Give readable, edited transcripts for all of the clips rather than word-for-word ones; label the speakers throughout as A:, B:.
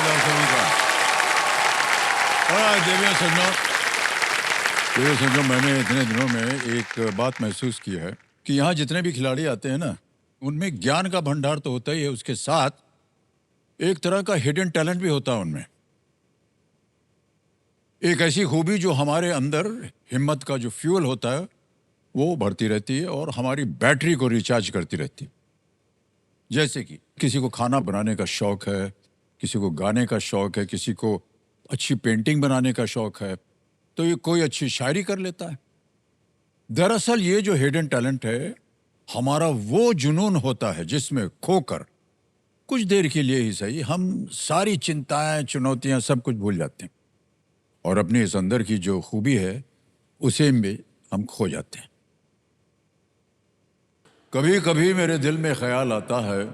A: स्वागत है आप सभी का। देवियों सज्जनों, मैंने इतने दिनों में एक बात महसूस की है कि यहाँ जितने भी खिलाड़ी आते हैं ना, उनमें ज्ञान का भंडार तो होता ही है, उसके साथ एक तरह का हिडन टैलेंट भी होता है उनमें। एक ऐसी खूबी जो हमारे अंदर हिम्मत का जो फ्यूल होता है वो बढ़ती रहती है और हमारी बैटरी को रिचार्ज करती रहती है। जैसे कि किसी को खाना बनाने का शौक है, किसी को गाने का शौक है, किसी को अच्छी पेंटिंग बनाने का शौक है, तो ये कोई अच्छी शायरी कर लेता है। दरअसल ये जो हिडन टैलेंट है हमारा वो जुनून होता है जिसमें खोकर कुछ देर के लिए ही सही हम सारी चिंताएं, चुनौतियां सब कुछ भूल जाते हैं और अपनी इस अंदर की जो खूबी है उसे में हम खो जाते हैं। कभी कभी मेरे दिल में ख्याल आता है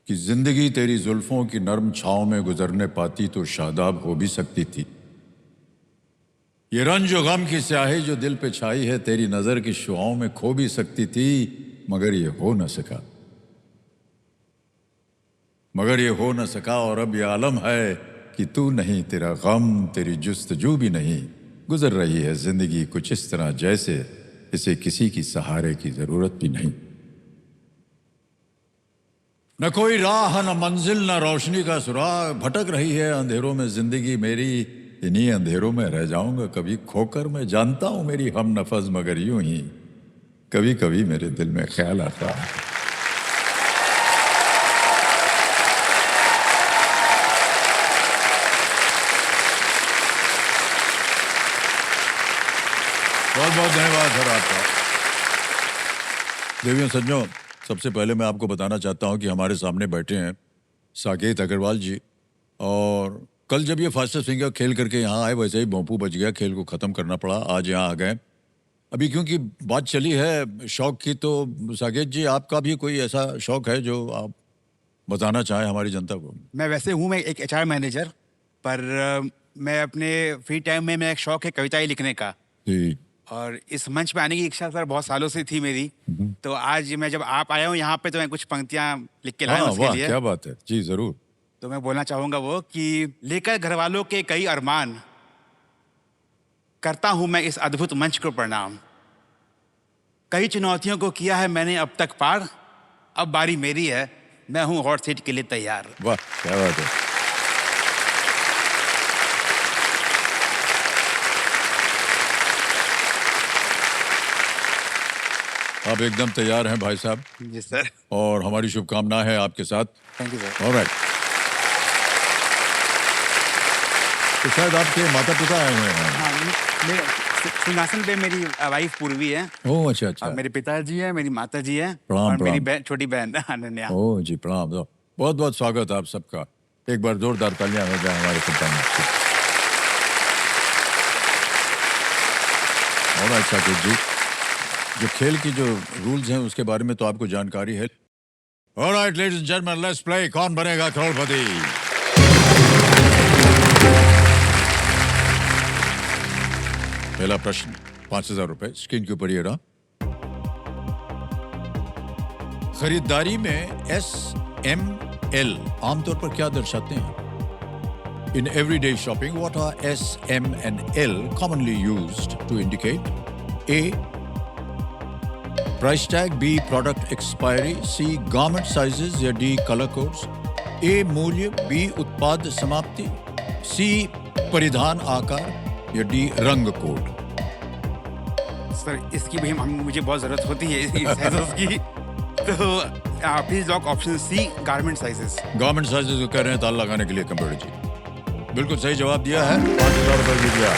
A: कि जिंदगी तेरी जुल्फों की नरम छांव में गुजरने पाती तो शादाब हो भी सकती थी। ये रंज और गम की स्याही जो दिल पे छाई है तेरी नजर की शुआओं में खो भी सकती थी, मगर ये हो न सका। और अब ये आलम है कि तू नहीं, तेरा गम, तेरी जुस्तजू भी नहीं। गुजर रही है जिंदगी कुछ इस तरह जैसे इसे किसी की सहारे की जरूरत भी नहीं। न कोई राह, न मंजिल, न रोशनी का सुराग, भटक रही है अंधेरों में जिंदगी मेरी। इन्हीं अंधेरों में रह जाऊंगा कभी खोकर। मैं जानता हूं मेरी हम नफज, मगर यूं ही कभी कभी मेरे दिल में ख्याल आता है। बहुत बहुत धन्यवाद सर आपका। देवियों सज्जनों, सबसे पहले मैं आपको बताना चाहता हूं कि हमारे सामने बैठे हैं साकेत अग्रवाल जी। और कल जब ये फास्टेस्ट फिंगर खेल करके यहाँ आए वैसे ही भोंपू बच गया, खेल को ख़त्म करना पड़ा, आज यहाँ आ गए। अभी क्योंकि बात चली है शौक की, तो साकेत जी आपका भी कोई ऐसा शौक है जो आप बताना चाहें हमारी जनता को?
B: मैं वैसे हूँ, मैं एक एचआर मैनेजर, पर मैं अपने फ्री टाइम में मेरा एक शौक है कविताएं लिखने का।
A: जी।
B: और इस मंच पे आने की इच्छा सर बहुत सालों से थी मेरी। तो आज मैं जब आप आया हूँ यहाँ पे तो मैं कुछ पंक्तियाँ लिख के लाया हूँ उसके लिए।
A: क्या बात है जी, जरूर।
B: तो मैं बोलना चाहूँगा वो कि लेकर घर वालों के कई अरमान, करता हूँ मैं इस अद्भुत मंच को प्रणाम। कई चुनौतियों को किया है मैंने अब तक पार, अब बारी मेरी है, मैं हूँ हॉट सीट के लिए तैयार।
A: वाह, क्या बात है। आप एकदम तैयार हैं भाई साहब?
B: जी सर।
A: और हमारी शुभकामनाएं हैं आपके साथ।
B: Thank you sir.
A: ऑलराइट। तो शायद आपके माता पिता आए हुए हैं।
B: हाँ, मेरे सिंहासन पे मेरी वाइफ पूर्वी है।
A: ओह अच्छा अच्छा।
B: और मेरे पिताजी है, मेरी माता जी है,
A: प्रणाम,
B: और मेरी
A: प्रणाम।
B: छोटी बहन अनन्या।
A: ओह जी, प्रणाम। बहुत बहुत स्वागत है आप सबका। एक बार जोरदार तालियां हो जाए हमारे सत्ता। और अच्छा जी, जो खेल की जो रूल्स हैं उसके बारे में तो आपको जानकारी है। Alright ladies and gentleman, let's play कौन बनेगा करोड़पति। पहला प्रश्न 5,000 रुपए स्क्रीन के ऊपर ये रहा। खरीदारी में SML आमतौर पर क्या दर्शाते हैं? In everyday shopping, what are S, M and L commonly used to indicate? A. Price tag, B. Product expiry, C. Garment sizes या D. Color codes? A. मूल्य, B. उत्पाद समाप्ति, C. परिधान आकार या D. रंग कोड?
B: सर इसकी भी मुझे बहुत जरूरत होती है साइजेस की, तो please lock option C, garment sizes.
A: Garment sizes को कह रहे हैं ताला लगाने के लिए कंप्यूटर जी। बिल्कुल सही जवाब दिया है, 5,000 रुपए जीत गया।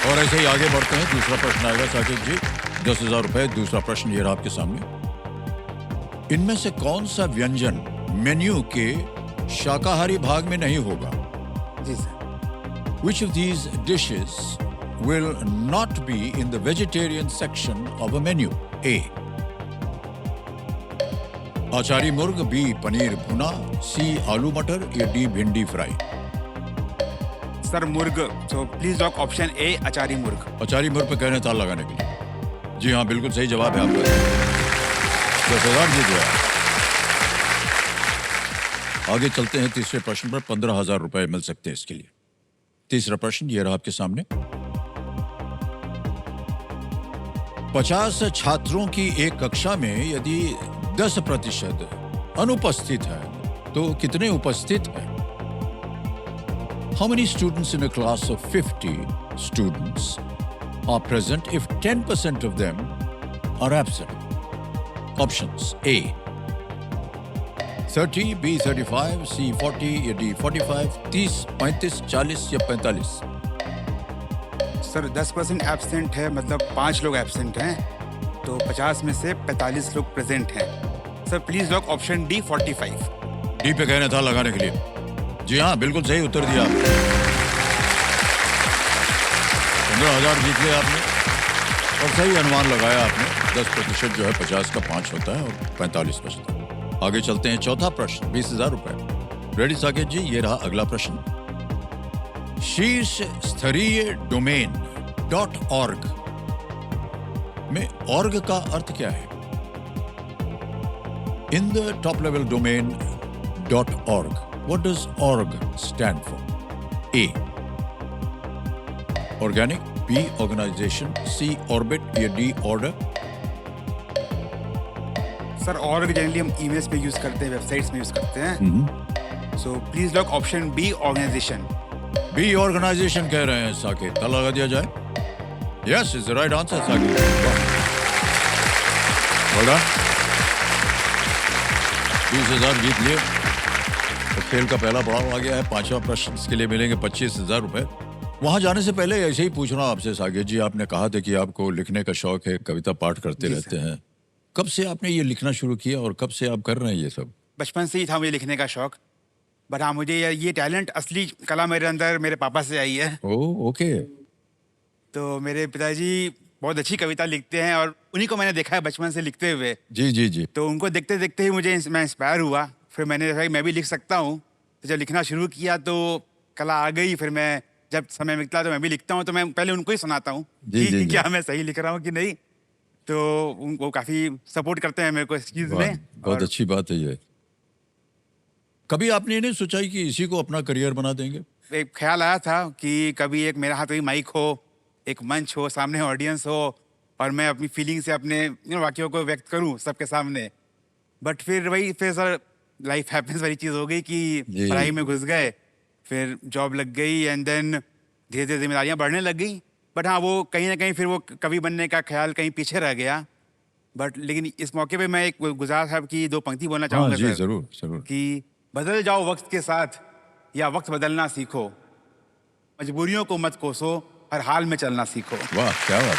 A: और ऐसे ही आगे बढ़ते हैं। दूसरा प्रश्न आएगा साकेत जी, 10,000 रुपए। दूसरा प्रश्न ये रहा आपके सामने। इनमें से कौन सा व्यंजन मेन्यू के शाकाहारी भाग में नहीं होगा?
B: जी sir.
A: Which of these dishes will not be in the vegetarian section of a menu? A. आचारी मुर्ग, B. पनीर भुना, C. आलू मटर या D. भिंडी फ्राई?
B: सर मुर्ग, तो प्लीज लॉक ऑप्शन ए, आचारी मुर्ग।
A: आचारी मुर्ग पे कह रहे हैं ताला लगाने के लिए। जी हाँ, बिल्कुल सही जवाब है आपका। 10,000 जीत गया। आगे चलते हैं तीसरे प्रश्न पर। 15,000 रुपए मिल सकते हैं इसके लिए। तीसरा प्रश्न ये रहा आपके सामने। 50 छात्रों की एक कक्षा में यदि 10% अनुपस्थित है तो कितने उपस्थित हैं? How many students in a class of 50 students are present if 10% of them are absent? Options: A 30, B 35, C 40 या D 45, 30, 35, 40 या 45?
B: सर 10% एब्सेंट है, मतलब 5 लोग एब्सेंट हैं, तो 50 में से 45 लोग प्रेजेंट हैं। Sir please lock option D 45।
A: D पे कहना था लगाने के लिए। जी हाँ, बिल्कुल सही उत्तर दिया आपने। 15,000 जीत लिया आपने और सही अनुमान लगाया आपने। 10% जो है 50 का 5 होता है और 45%। आगे चलते हैं चौथा प्रश्न, 20,000 रुपए। रेडी साकेत जी, ये रहा अगला प्रश्न। शीर्ष स्तरीय डोमेन .org में org का अर्थ क्या है? In the top level domain .org, what does org stand for? A organic, B organization, C orbit या D order?
B: Sir org generally हम ईमेल्स पे यूज करते हैं, वेबसाइट्स में यूज करते हैं, so please lock option B organisation.
A: B organisation कह रहे हैं साकेत, ताला लगा दिया जाए। Yes is the right answer Saket. Well done. 20,000 जीत लिए। तो खेल का पहला पड़ाव आ गया है। पांचवा प्रश्न, इसके लिए मिलेंगे 25,000 रुपए। वहां जाने से पहले ऐसे ही पूछ रहा हूं आपसे साकेत जी, आपने कहा था कि आपको लिखने का शौक है, कविता पाठ करते रहते हैं। कब से आपने ये लिखना शुरू किया और कब से आप कर रहे हैं ये सब?
B: बचपन से ही था मुझे लिखने का शौक, बट हाँ मुझे ये टैलेंट, असली कला मेरे अंदर मेरे पापा से आई है।
A: Oh okay.
B: तो मेरे पिताजी बहुत अच्छी कविता लिखते हैं और उन्हीं को मैंने देखा है बचपन से लिखते हुए।
A: जी जी जी।
B: तो उनको देखते देखते ही मैं इंस्पायर हुआ। फिर मैंने देखा कि मैं भी लिख सकता हूँ, तो जब लिखना शुरू किया तो कला आ गई। फिर मैं जब समय मिलता है तो मैं भी लिखता हूँ, तो मैं पहले उनको ही सुनाता हूँ कि क्या मैं सही लिख रहा हूँ कि नहीं। तो वो काफी सपोर्ट करते हैं मेरे को इस चीज में।
A: बहुत अच्छी बात है ये। कभी आपने ये नहीं सोचा कि इसी को अपना करियर बना देंगे?
B: एक ख्याल आया था कि कभी एक मेरे हाथ में माइक हो, एक मंच हो, सामने ऑडियंस हो और मैं अपनी फीलिंग से अपने वाक्यों को व्यक्त करूं सबके सामने। बट फिर सर लाइफ हैपेंस वाली चीज हो गई कि पढ़ाई में घुस गए, फिर जॉब लग गई एंड देन धीरे धीरे जिम्मेदारियां बढ़ने लग गई। बट हाँ, वो कहीं ना कहीं फिर वो कवि बनने का ख्याल कहीं पीछे रह गया। बट लेकिन इस मौके पे मैं एक गुलजार साहब की 2 पंक्ति बोलना चाहूंगा
A: जी, जरूर जरूर।
B: कि बदल जाओ वक्त के साथ या वक्त बदलना सीखो, मजबूरियों को मत कोसो, हर हाल में चलना सीखो।
A: वाह क्या बात।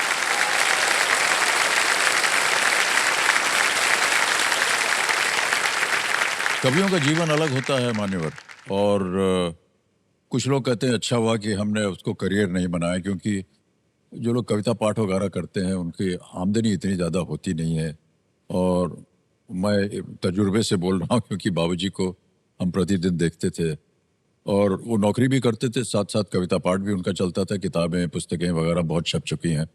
A: कवियों का जीवन अलग होता है मान्यवर। और कुछ लोग कहते हैं अच्छा हुआ कि हमने उसको करियर नहीं बनाया, क्योंकि जो लोग कविता पाठ वगैरह करते हैं उनकी आमदनी इतनी ज़्यादा होती नहीं है। और मैं तजुर्बे से बोल रहा हूँ क्योंकि बाबूजी को हम प्रतिदिन देखते थे और वो नौकरी भी करते थे, साथ साथ कविता पाठ भी उनका चलता था। किताबें पुस्तकें वगैरह बहुत छप चुकी हैं।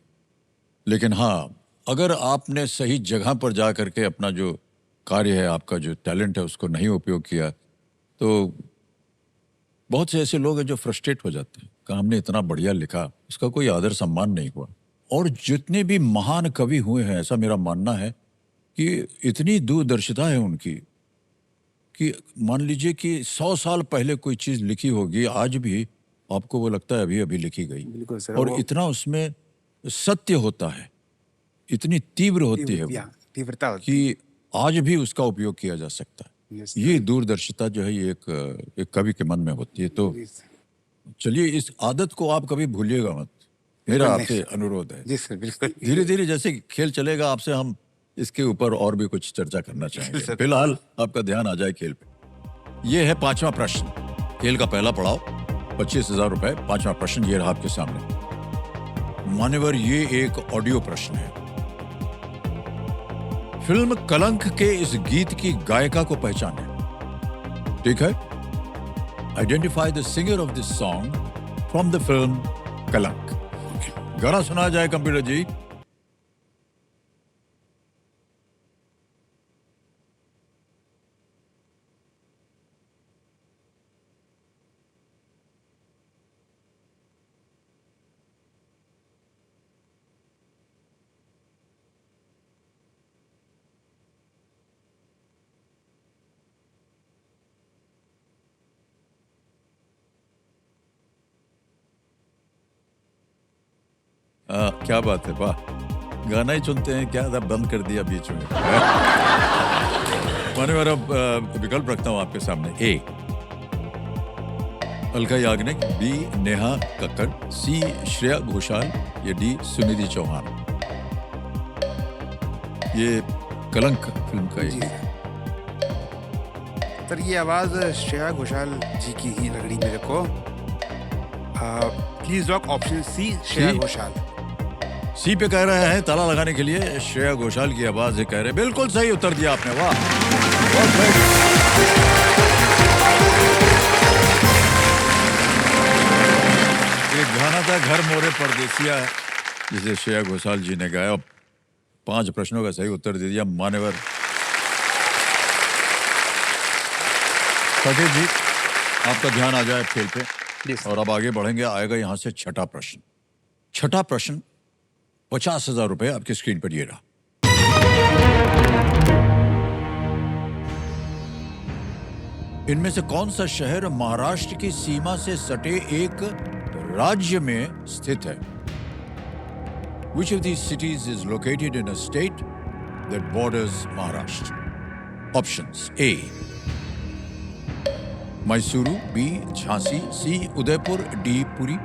A: लेकिन हाँ, अगर आपने सही जगह पर जा करके अपना जो कार्य है, आपका जो टैलेंट है, उसको नहीं उपयोग किया तो बहुत से ऐसे लोग हैं जो फ्रस्ट्रेट हो जाते हैं कि हमने इतना बढ़िया लिखा, उसका कोई आदर सम्मान नहीं हुआ। और जितने भी महान कवि हुए हैं, ऐसा मेरा मानना है कि इतनी दूरदर्शिता है उनकी कि मान लीजिए कि 100 साल पहले कोई चीज़ लिखी होगी, आज भी आपको वो लगता है अभी अभी लिखी गई।
B: बिल्कुल सर।
A: और इतना उसमें सत्य होता है, इतनी तीव्र होती है वो
B: तीव्रता
A: कि आज भी उसका उपयोग किया जा सकता है। ये दूरदर्शिता जो है ये एक कवि के मन में होती है। तो चलिए, इस आदत को आप कभी भूलिएगा मत, मेरा आपसे अनुरोध है।
B: जी सर, बिल्कुल।
A: धीरे धीरे जैसे खेल चलेगा, आपसे हम इसके ऊपर और भी कुछ चर्चा करना चाहेंगे। फिलहाल आपका ध्यान आ जाए खेल पे। ये है 5वां प्रश्न, खेल का पहला पड़ाव, 25,000 रुपए। 5वां प्रश्न ये रहा आपके सामने। मान्यवर, ये एक ऑडियो प्रश्न है। फिल्म कलंक के इस गीत की गायिका को पहचाने। ठीक है? Identify the singer of this song from the film कलंक। गाना सुना जाए कंप्यूटर जी। क्या बात है, वाह! गाना ही चुनते हैं क्या, अब बंद कर दिया बीच में। मान्यवर, अब विकल्प रखता हूँ आपके सामने। ए अलका याग्निक, बी नेहा कक्कड़, सी श्रेया घोषाल, या डी सुनिधि चौहान। ये कलंक फिल्म का
B: जी
A: एक
B: सर। सर ये आवाज़ श्रेया घोषाल जी की ही लग रही मेरे को। Please lock option C, Shreya
A: C?
B: Ghoshal.
A: C पे कह रहे हैं ताला लगाने के लिए श्रेया घोषाल की आवाज है, कह रहे हैं। बिल्कुल सही उत्तर दिया आपने, वाह! बहुत सही। एक गाना था घर मोरे परदेसिया, जिसे श्रेया घोषाल जी ने गाया। 5 प्रश्नों का सही उत्तर दे दिया मान्यवर साकेत जी। आपका ध्यान आ जाए खेल पे,
B: जी सर।
A: और अब आगे बढ़ेंगे। आएगा यहां से छठा प्रश्न। छठा प्रश्न 50,000 रुपए आपकी स्क्रीन पर ये रहा। इनमें से कौन सा शहर महाराष्ट्र की सीमा से सटे एक राज्य में स्थित है? Which of these cities is located in a state that borders Maharashtra? Options: A. Mysuru, B. Jhansi, C. Udaipur, D. Puri.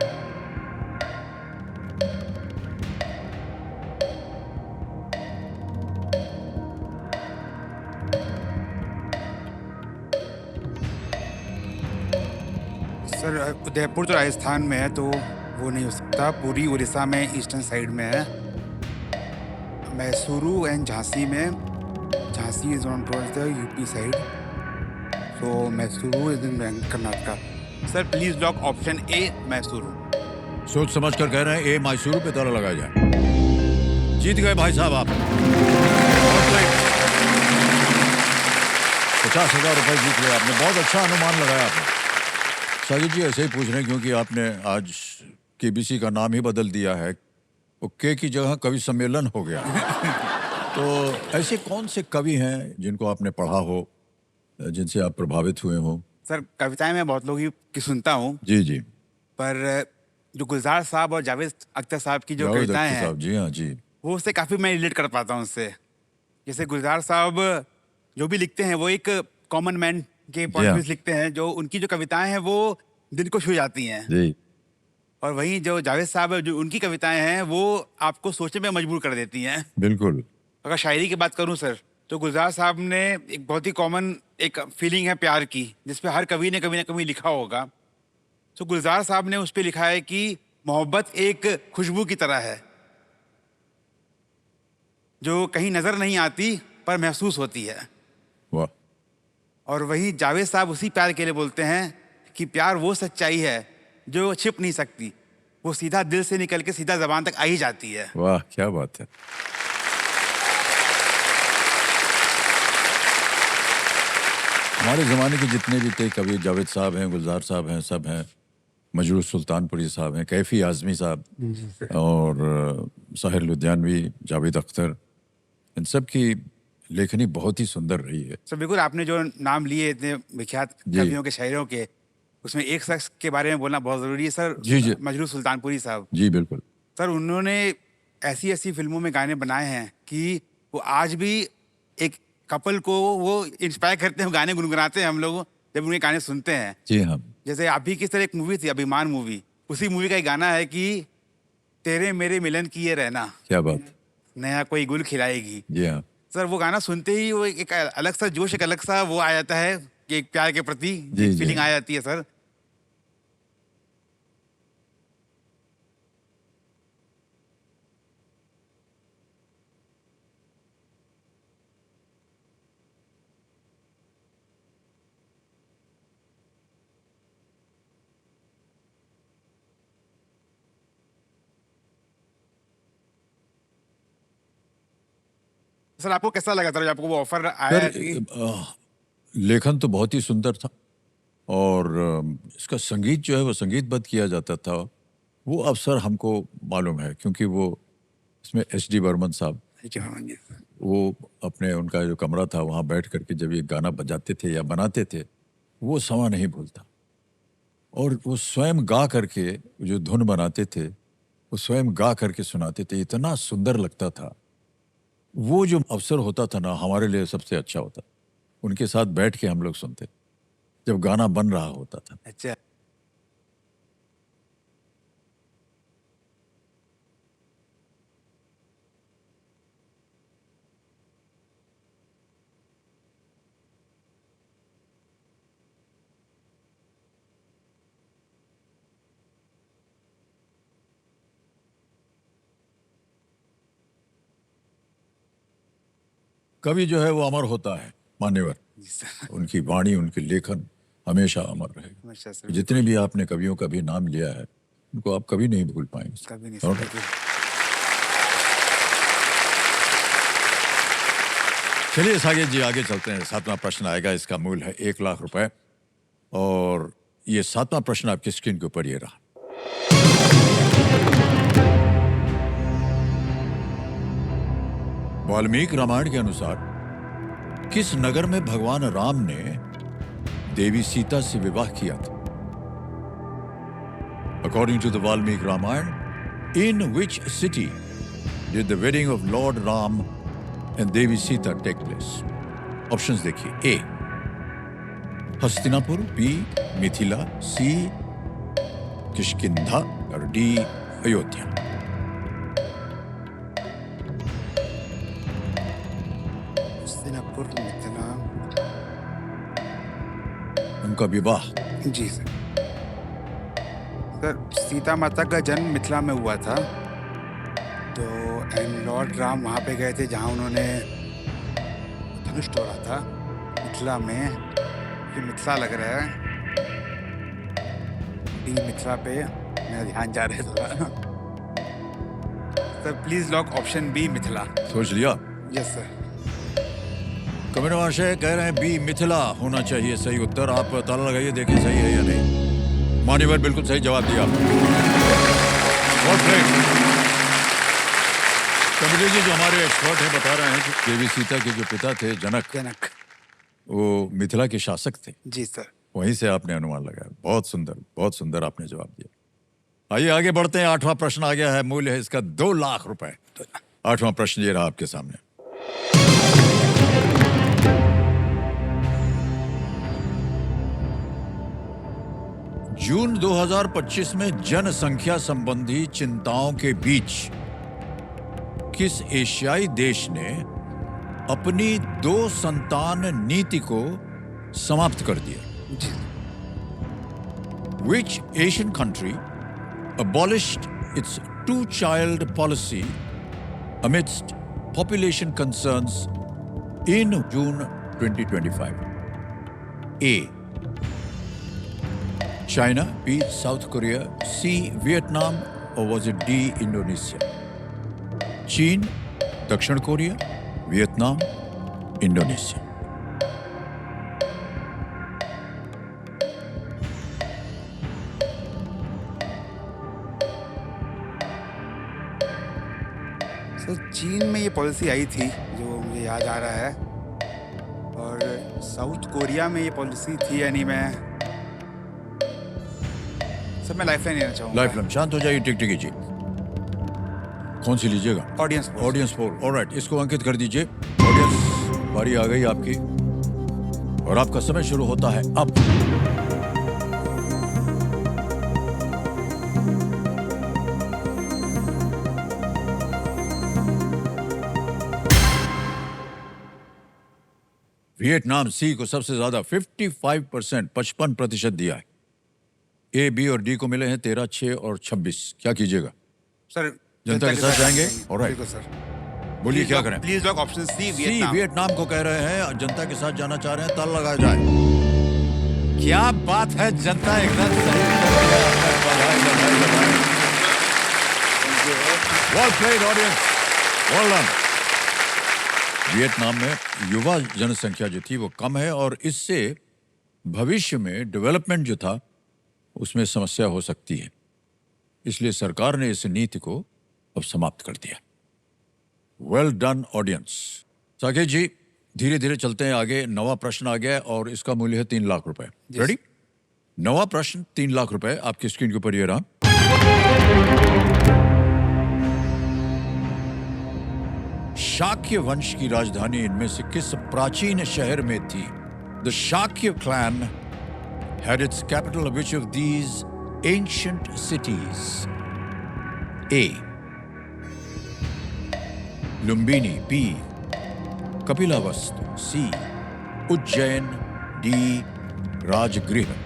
B: Sir Udaipur तो राजस्थान में है, तो वो नहीं हो सकता। पूरी उड़ीसा में ईस्टर्न साइड में है। मैसूरू एंड झांसी में, Jhansi is on towards the UP side, so Mysuru is in Karnataka. Sir please lock option ए, मैसूरू।
A: सोच समझ कर कह रहे हैं ए, मैसूरू पे ताला लगाया जाए। जीत गए भाई साहब आप। 50,000 रुपए जीत लिया आपने। बहुत अच्छा अनुमान लगाया आपने। साजिद जी ऐसे ही पूछ रहे हैं क्योंकि आपने आज केबीसी का नाम ही बदल दिया है। वो के की जगह कवि सम्मेलन हो गया। तो ऐसे कौन से कवि हैं जिनको आपने पढ़ा हो, जिनसे आप प्रभावित हुए हो?
B: सर कविताएं मैं बहुत लोगों की सुनता हूँ,
A: जी जी।
B: पर जो गुलजार साहब और जावेद अख्तर साहब की जो
A: जावेद
B: कविताएं
A: अख्तर
B: हैं,
A: साहब, जी हाँ जी।
B: वो उससे काफ़ी मैं रिलेट कर पाता हूँ उससे। जैसे गुलजार साहब जो भी लिखते हैं वो एक कॉमन मैन के पॉइंट
A: हाँ।
B: ऑफ व्यू लिखते हैं, जो उनकी जो कविताएं हैं वो दिल को छू जाती हैं।
A: जी
B: और वहीं जो जावेद साहब है, जो उनकी कविताएं हैं वो आपको सोचने में मजबूर कर देती हैं।
A: बिल्कुल।
B: अगर शायरी की बात करूं सर, तो गुलजार साहब ने एक बहुत ही कॉमन एक फीलिंग है प्यार की, जिसपे हर कवि ने कभी ना कभी लिखा होगा। तो गुलजार साहब ने उस पर लिखा है कि मोहब्बत एक खुशबू की तरह है, जो कहीं नजर नहीं आती पर महसूस होती है।
A: वाह!
B: और वही जावेद साहब उसी प्यार के लिए बोलते हैं कि प्यार वो सच्चाई है जो छिप नहीं सकती, वो सीधा दिल से निकल के सीधा जबान तक आ ही जाती है।
A: वाह क्या बात है। हमारे ज़माने के जितने भी थे कवि, जावेद साहब हैं, गुलजार साहब हैं, सब हैं, मजरूह सुल्तानपुरी साहब हैं, कैफी आज़मी साहब, और साहिर लुधियानवी, जावेद अख्तर, इन सब की लेखनी बहुत ही सुंदर रही है।
B: सर बिल्कुल, आपने जो नाम लिए इतने विख्यात
A: जी।
B: कवियों के, शायरों के, उसमें एक शख्स के बारे में बोलना बहुत ज़रूरी है सर।
A: जी, जी।
B: मजरूह सुल्तानपुरी साहब।
A: जी बिल्कुल।
B: सर उन्होंने ऐसी ऐसी फिल्मों में गाने बनाए हैं कि वो आज भी एक कपल को वो इंस्पायर करते हैं, गाने गुनगुनाते हैं हम लोग जब उनके गाने सुनते हैं।
A: जी हाँ।
B: जैसे अभी किस तरह एक मूवी थी, अभिमान मूवी, उसी मूवी का एक गाना है कि तेरे मेरे मिलन की ये रहना,
A: क्या बात।
B: नया कोई गुल खिलाएगी।
A: जी हाँ।
B: सर वो गाना सुनते ही वो एक अलग सा जोश, एक अलग सा वो आ जाता है कि एक प्यार के प्रति
A: जी, जी।
B: फीलिंग आ जाती है सर। सर आपको कैसा लगा था जब आपको वो ऑफर आया
A: सर
B: कि
A: लेखन तो बहुत ही सुंदर था, और इसका संगीत जो है वो संगीतबद्ध किया जाता था, वो अवसर हमको मालूम है क्योंकि वो इसमें एच.डी. बर्मन साहब, वो अपने उनका जो कमरा था वहाँ बैठ करके जब ये गाना बजाते थे या बनाते थे, वो समय नहीं भूलता। और वो स्वयं गा करके जो धुन बनाते थे, वो स्वयं गा करके सुनाते थे, इतना सुंदर लगता था। वो जो अवसर होता था ना, हमारे लिए सबसे अच्छा होता। उनके साथ बैठ के हम लोग सुनते थे, जब गाना बन रहा होता था।
B: अच्छा।
A: कवि जो है वो अमर होता है, मान्यवर।
B: जी सर।
A: उनकी वाणी, उनकी लेखन हमेशा अमर रहेगा।
B: हमेशा सर,
A: जितने भी आपने कवियों का भी नाम लिया है, उनको आप कभी नहीं भूल पाएंगे।
B: कभी नहीं
A: और
B: सर, बिल्कुल।
A: चलिए साकेत जी, आगे चलते हैं। 7वां प्रश्न आएगा, इसका मूल्य है 1,00,000 रुपए। और ये 7वां प्रश्न आपकी स्क्रीन के ऊपर ये रहा। वाल्मीकि रामायण के अनुसार किस नगर में भगवान राम ने देवी सीता से विवाह किया था? According to the Valmiki Ramayana, in which city did the wedding of Lord Ram and Devi Sita take place? Options देखिए। A Hastinapur, B Mithila, C Kishkindha और D अयोध्या।
B: हस्तिनापुर, मिथिला।
A: उनका विवाह।
B: जी सर। सर, सीता माता का जन्म मिथिला में हुआ था, तो एंड लॉर्ड राम वहाँ पे गए थे जहाँ उन्होंने धनुष तोड़ा था, मिथिला में। ये मिथिला लग रहा है। डी मिथिला पे मेरा ध्यान जा रहा है थोड़ा। Sir please lock option B, Mithila.
A: सोच लिया?
B: Yes sir.
A: कमेंट महाशय कह रहे हैं बी मिथिला होना चाहिए सही उत्तर। आप ताला लगाइए, देखिए सही है या नहीं। मान्यवर बिल्कुल सही जवाब दिया। कमलेश जी जो हमारे एक्सपर्ट हैं बता रहे हैं कि देवी सीता के जो पिता थे जनक, वो मिथिला के शासक थे।
B: जी सर।
A: वहीं से आपने अनुमान लगाया। बहुत सुंदर आपने जवाब दिया। आइए आगे बढ़ते हैं। 8वां प्रश्न आ गया है, मूल्य है इसका 2,00,000 रुपए। 8वां प्रश्न ये रहा आपके सामने। जून 2025 में जनसंख्या संबंधी चिंताओं के बीच किस एशियाई देश ने अपनी 2 संतान नीति को समाप्त कर दिया?
B: जी।
A: Which Asian country abolished its 2-child policy amidst population concerns in June 2025? A. China, B. South Korea, C. Vietnam, or was it D. Indonesia? चीन, दक्षिण कोरिया, वियतनाम, इंडोनेशिया।
B: सर चीन में ये पॉलिसी आई थी जो मुझे याद आ रहा है, और साउथ कोरिया में ये पॉलिसी थी या नहीं, मैं लाइफलाइन लेना चाहूंगा।
A: लाइफलाइन। शांत हो जाइए टिकटिकी जी। कौन सी लीजिएगा?
B: Audience poll.
A: Audience poll. Alright, इसको अंकित कर दीजिए। ऑडियंस, बारी आ गई आपकी और आपका समय शुरू होता है अब। वियतनाम सी को सबसे ज्यादा 55%, 55% दिया है। ए, बी और डी को मिले हैं 13, 6 और 26। क्या कीजिएगा?
B: सर
A: जनता के साथ जाएंगे? Alright,
B: sir.
A: बोलिए क्या करें?
B: Please lock option C,
A: C Vietnam को कह रहे हैं। जनता के साथ जाना चाह रहे हैं, ताला लगाया जाए। क्या बात है, जनता एकदम सही उत्तर दिया है। बधाई बधाई बधाई। Well played audience, well done. Vietnam में युवा जनसंख्या जो थी वो कम है और इससे भविष्य में डेवलपमेंट जो था उसमें समस्या हो सकती है, इसलिए सरकार ने इस नीति को अब समाप्त कर दिया। Well done audience. Saket ji धीरे धीरे चलते हैं आगे। 9वां प्रश्न आ गया और इसका मूल्य है 3,00,000 रुपए। रेडी? 9वां प्रश्न 3,00,000 रुपए आपकी स्क्रीन के ऊपर ये रहा। शाक्य वंश की राजधानी इनमें से किस प्राचीन शहर में थी? The Shakya clan had its capital of which of these ancient cities? A. Lumbini. B. Kapilavastu. C. Ujjain. D. Rajgriha.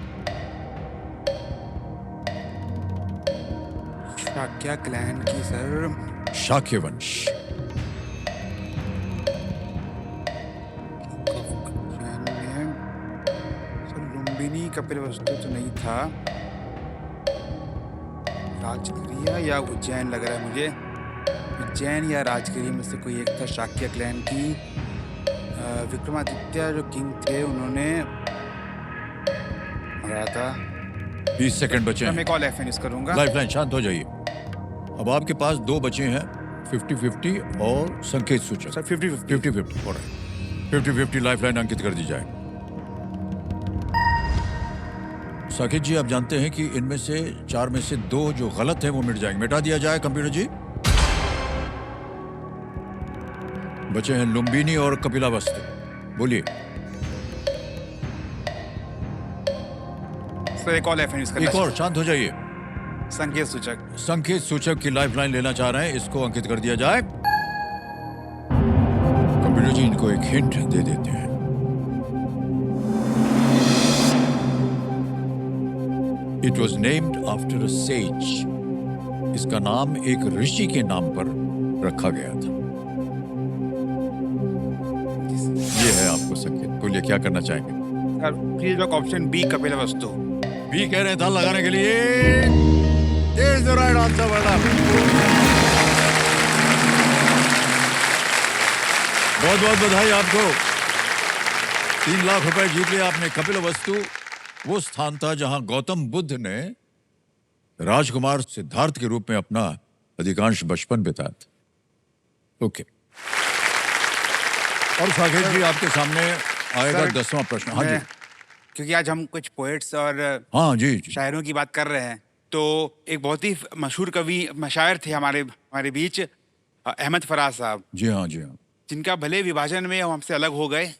B: Shakya clan की सर
A: शाक्य वंश।
B: सर लुम्बिनी कपिलवस्तु तो नहीं था, राजगिरिया या उज्जैन लग रहा है मुझे। उज्जैन या राजगिरी में से कोई एक था। शाक्य क्लैन की विक्रमादित्य जो किंग थे उन्होंने मराया था।
A: 20 सेकंड बचे
B: मैं
A: हैं।
B: एक और लाइफ यूज करूंगा।
A: लाइफलाइन, शांत हो जाइए। अब आपके पास 2 बचे हैं, 50-50 और संकेत सूचक।
B: सर 50-50।
A: 50-50 हो रहा है। 50-50 लाइफलाइन अंकित कर दी जाए। साकिब जी, आप जानते हैं कि इनमें से 4 में से 2 जो गलत हैं वो मिट जाएंगे। मिटा दिया जाए कंप्यूटर जी। बचे हैं लुम्बिनी और कपिलावस्तु। बोलिए।
B: सर एक और लाइफ यूज करना।
A: एक और, शांत हो जाइए।
B: संकेत सूचक।
A: संकेत सूचक की लाइफलाइन लेना चाह रहे हैं, इसको अंकित कर दिया जाए। कंप्यूटर जी इनको एक हिंट दे देते हैं। It was named after a says. इसका नाम एक ऋषि के नाम पर रखा गया था। ये है आपको संकेत। बोलिए क्या करना चाहेंगे?
B: Sir please lock option B Kapilavastu.
A: B कह रहे हैं था लगाने के लिए। Is the right answer. बहुत बहुत बधाई आपको। 3 लाख रुपए जीत लिया आपने। कपिलवस्तु वो स्थान था जहां गौतम बुद्ध ने राजकुमार सिद्धार्थ के रूप में अपना अधिकांश बचपन बिताया था। ओके। और साकेत जी आपके सामने आएगा
B: सर,
A: 10वां प्रश्न। हाँ जी।
B: क्योंकि आज हम कुछ पोएट्स और
A: हाँ जी, जी।
B: शायरों की बात कर रहे हैं, तो एक बहुत ही मशहूर कवि शायर थे हमारे बीच, अहमद फराज साहब,
A: जी हाँ, जी हाँ।
B: जिनका भले विभाजन में हम हमसे अलग हो गए,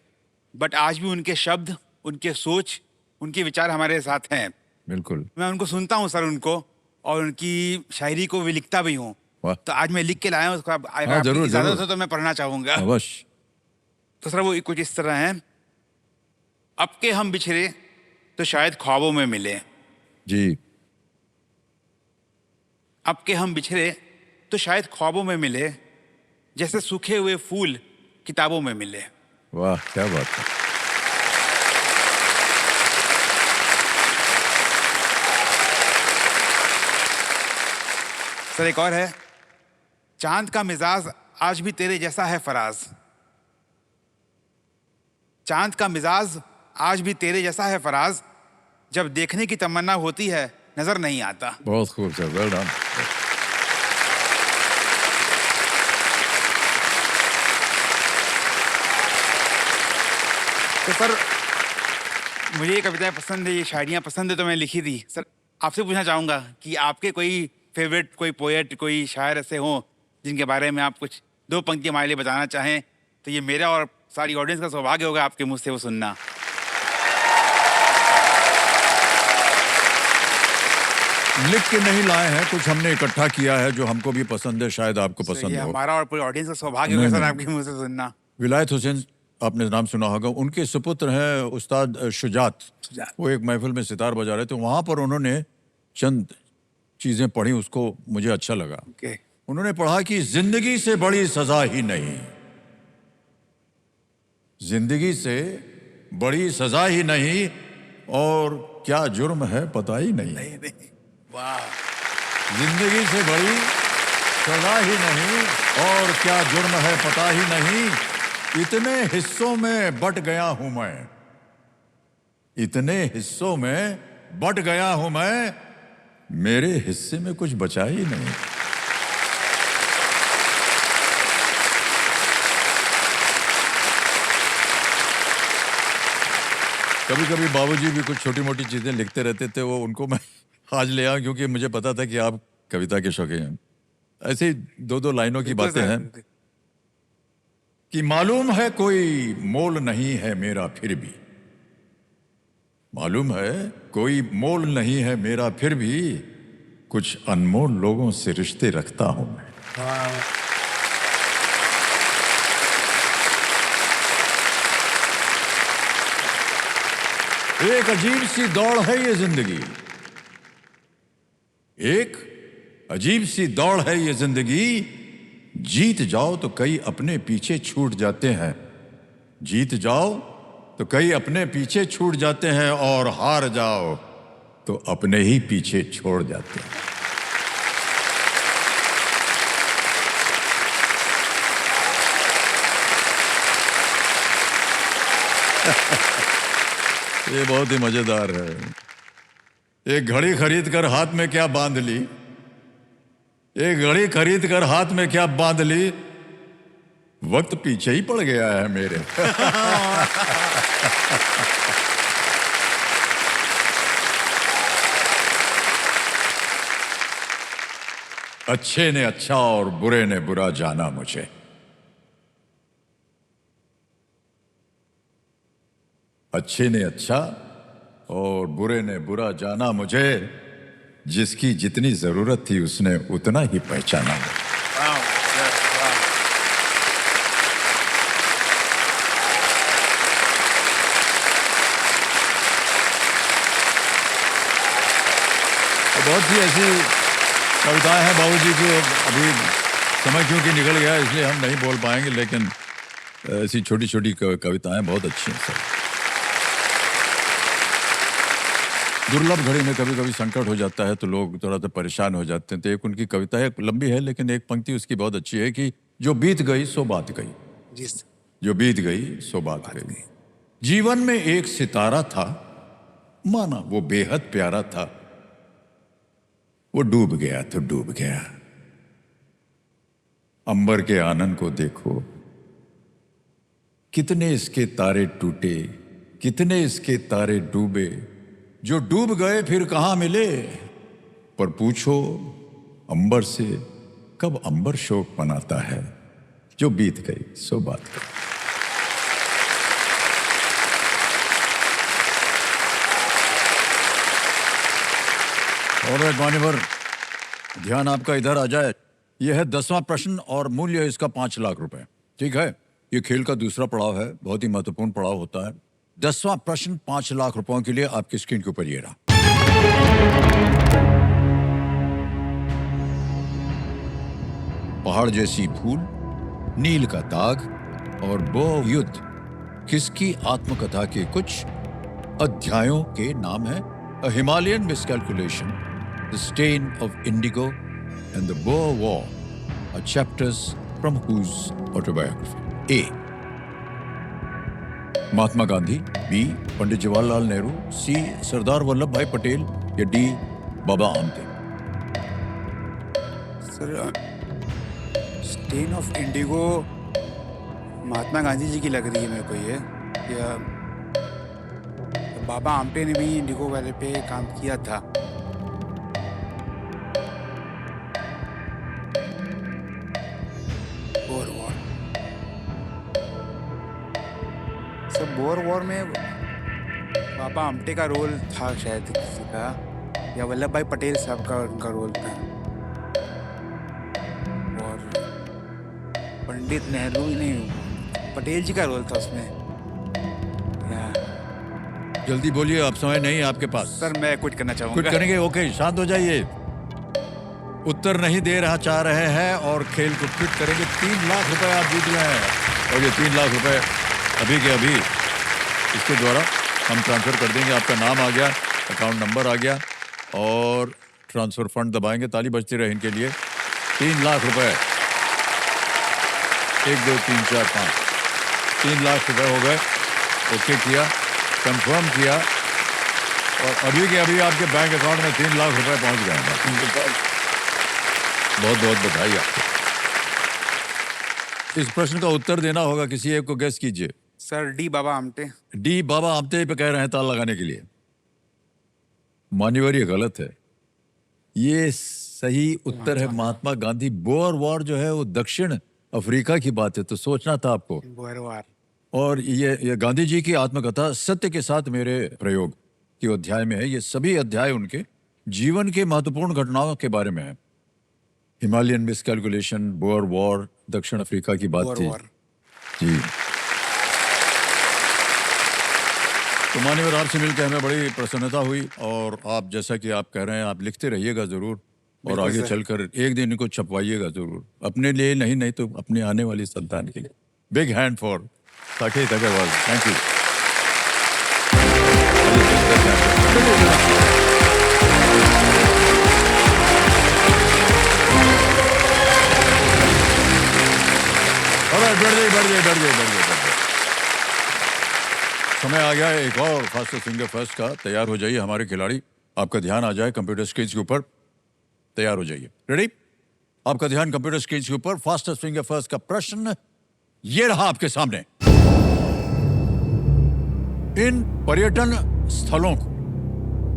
B: बट आज भी उनके शब्द, उनके सोच, उनके विचार हमारे साथ हैं।
A: बिल्कुल।
B: मैं उनको सुनता हूँ सर, उनको, और उनकी शायरी को भी लिखता भी हूँ।
A: वाह।
B: तो आज मैं लिख के लाया हूँ उसको।
A: हाँ, जरूर,
B: इजाजत
A: जरूर।
B: हो तो मैं पढ़ना चाहूंगा।
A: अवश्य।
B: तो सर वो कुछ इस तरह है। अब के हम बिछड़े तो शायद ख्वाबों में मिले,
A: जी।
B: अब के हम बिछड़े तो शायद ख्वाबों में मिले, जैसे सूखे हुए फूल किताबों में मिले।
A: वाह, क्या बात है।
B: सर एक और है। चांद का मिजाज आज भी तेरे जैसा है फराज, चांद का मिजाज आज भी तेरे जैसा है फराज, जब देखने की तमन्ना होती है नजर नहीं आता।
A: बहुत खूब सर, वेल डन।
B: तो सर मुझे ये कविताएं पसंद है, ये शायरियाँ पसंद है, तो मैं लिखी थी। सर आपसे पूछना चाहूँगा कि आपके कोई फेवरेट, कोई पोएट, कोई शायर ऐसे हों जिनके बारे में आप कुछ 2 पंक्तियाँ हमारे लिए बताना चाहें, तो ये मेरा और सारी ऑडियंस का सौभाग्य होगा आपके मुँह से वो सुनना।
A: लिख के नहीं लाए हैं, कुछ हमने इकट्ठा किया है जो हमको भी पसंद है, शायद आपको
B: सर,
A: पसंद
B: ये
A: हो।
B: हमारा और पूरी ऑडियंस का सौभाग्य
A: नहीं,
B: होगा सर
A: नहीं।
B: आपके मुँह से सुनना।
A: विलायत हुसैन, आपने नाम सुना होगा। उनके सुपुत्र हैं उस्ताद शुजात।
B: शुजात।
A: वो एक महफिल में सितार बजा रहे थे, वहां पर उन्होंने चंद चीजें पढ़ी, उसको मुझे अच्छा लगा।
B: ओके।
A: उन्होंने पढ़ा कि जिंदगी से बड़ी सजा ही नहीं, जिंदगी से बड़ी सजा ही नहीं, और क्या जुर्म है पता ही नहीं।
B: नहीं नहीं, वाह।
A: जिंदगी से बड़ी सजा ही नहीं, और क्या जुर्म है पता ही नहीं, इतने हिस्सों में बट गया हूं मैं, इतने हिस्सों में बट गया हूं मैं, मेरे हिस्से में कुछ बचा ही नहीं। कभी कभी बाबूजी भी कुछ छोटी मोटी चीजें लिखते रहते थे, वो उनको मैं आज ले आया क्योंकि मुझे पता था कि आप कविता के शौकीन हैं। ऐसे ही 2-2 लाइनों की
B: बिल्कुल
A: बातें
B: सर,
A: हैं।
B: बिल्कुल।
A: कि मालूम है कोई मोल नहीं है मेरा फिर भी, मालूम है कोई मोल नहीं है मेरा फिर भी, कुछ अनमोल लोगों से रिश्ते रखता हूं मैं। एक अजीब सी दौड़ है ये जिंदगी, एक अजीब सी दौड़ है ये जिंदगी, जीत जाओ तो कई अपने पीछे छूट जाते हैं, जीत जाओ तो कई अपने पीछे छूट जाते हैं, और हार जाओ तो अपने ही पीछे छोड़ जाते हैं। ये बहुत ही मजेदार है। एक घड़ी खरीद कर हाथ में क्या बांध ली, एक घड़ी खरीद कर हाथ में क्या बांध ली, वक्त पीछे ही पड़ गया है मेरे। अच्छे ने अच्छा और बुरे ने बुरा जाना मुझे, अच्छे ने अच्छा और बुरे ने बुरा जाना मुझे, जिसकी जितनी जरूरत थी उसने उतना ही पहचाना मुझे। बहुत सी ऐसी कविताएं हैं बाबूजी की, अभी समय क्योंकि निकल गया इसलिए हम नहीं बोल पाएंगे, लेकिन ऐसी छोटी छोटी कविताएं बहुत अच्छी हैं सर। दुर्लभ घड़ी में कभी कभी संकट हो जाता है तो लोग थोड़ा सा परेशान हो जाते हैं, तो एक उनकी कविता है, लंबी है लेकिन एक पंक्ति उसकी बहुत अच्छी है कि जो बीत गई सो बात गई,
B: जी
A: जो बीत गई सो बात गई। जीवन में एक सितारा था, माना वो बेहद प्यारा था, वो डूब गया तो डूब गया। अंबर के आनंद को देखो, कितने इसके तारे टूटे, कितने इसके तारे डूबे, जो डूब गए फिर कहां मिले, पर पूछो अंबर से कब अंबर शोक मनाता है, जो बीत गई सो बात गई। और मान्यवर ध्यान आपका इधर आ जाए, यह है 10वां प्रश्न और मूल्य इसका 5 लाख रुपए। ठीक है, ये खेल का दूसरा पड़ाव है, बहुत ही महत्वपूर्ण पड़ाव होता है। 10वां प्रश्न 5 लाख रुपयों के लिए आपकी स्क्रीन के ऊपर ये रहा। पहाड़ जैसी भूल, नील का दाग और बो युद्ध किसकी आत्मकथा के कुछ अध्यायों के नाम है? A Himalayan miscalculation, The Stain of Indigo and the Boer War are chapters from whose autobiography? A. Mahatma Gandhi, B. Pandit Jawaharlal Nehru, C. Sardar Vallabh भाई पटेल या D. Baba Amte?
B: Sir, stain of indigo Mahatma Gandhi ji की लग रही है मेरे को ये, या बाबा आमटे ने भी इंडिगो वाले पे काम किया था। Bore war, sir bore war में बाबा आमटे का रोल था शायद किसी का, या वल्लभ भाई पटेल साहब का उनका रोल था, और पंडित नेहरू नहीं, पटेल जी का रोल था उसमें। या
A: जल्दी बोलिए, आप समय नहीं है आपके पास।
B: सर मैं क्विट करना चाहूंगा।
A: क्विट करेंगे? ओके, शांत हो जाइए। उत्तर नहीं दे रहा चाह रहे हैं और खेल को क्विट करेंगे। 3 लाख रुपए आप जीत गए हैं, और ये 3 लाख रुपए अभी के अभी इसके द्वारा हम ट्रांसफर कर देंगे। आपका नाम आ गया, अकाउंट नंबर आ गया, और ट्रांसफर फंड दबाएंगे। ताली बजती रहे इनके लिए। 3 लाख रुपए, 1 2 3 4 5, 3 लाख रुपए हो गए। ओके किया, कंफर्म किया, और अभी के अभी आपके बैंक अकाउंट में 3 लाख रुपए पहुंच गए हैं। बहुत बहुत बधाई आपको। इस प्रश्न का उत्तर देना होगा, किसी एक को गेस कीजिए।
B: Sir D Baba Amte.
A: D Baba Amte पे कह रहे हैं ताला लगाने के लिए। मान्यवर ये गलत है, ये सही उत्तर है महात्मा गांधी। बोअर वॉर जो है वो दक्षिण अफ्रीका की बात है तो सोचना था आपको।
B: बरोबर.
A: और ये गांधी जी की आत्मकथा सत्य के साथ मेरे प्रयोग के अध्याय में है। ये सभी अध्याय उनके जीवन के महत्वपूर्ण घटनाओं के बारे में है। हिमालयन मिसकैलकुलेशन, बोअर वॉर, दक्षिण अफ्रीका की बात थी।
B: बरोबर.
A: जी, तो मान्यवर आपसे मिलकर हमें बड़ी प्रसन्नता हुई। और आप जैसा कि आप कह रहे हैं, आप लिखते रहिएगा जरूर और
B: बिल्कुल
A: आगे
B: सर.
A: चलकर एक दिन इनको छपवाइएगा जरूर, अपने लिए नहीं, नहीं तो अपनी आने वाली संतान के लिए। Big hand for Saket Agarwal. Thank you. बढ़िए। समय आ गया है एक और फास्ट फिंगर फर्स्ट का। तैयार हो जाइए हमारे खिलाड़ी। आपका ध्यान आ जाए कंप्यूटर स्क्रीन के ऊपर। तैयार हो जाइए। रेडी? आपका ध्यान कंप्यूटर स्क्रीन के ऊपर। फास्टेस्ट फिंगर फर्स्ट का प्रश्न ये रहा आपके सामने। इन पर्यटन स्थलों को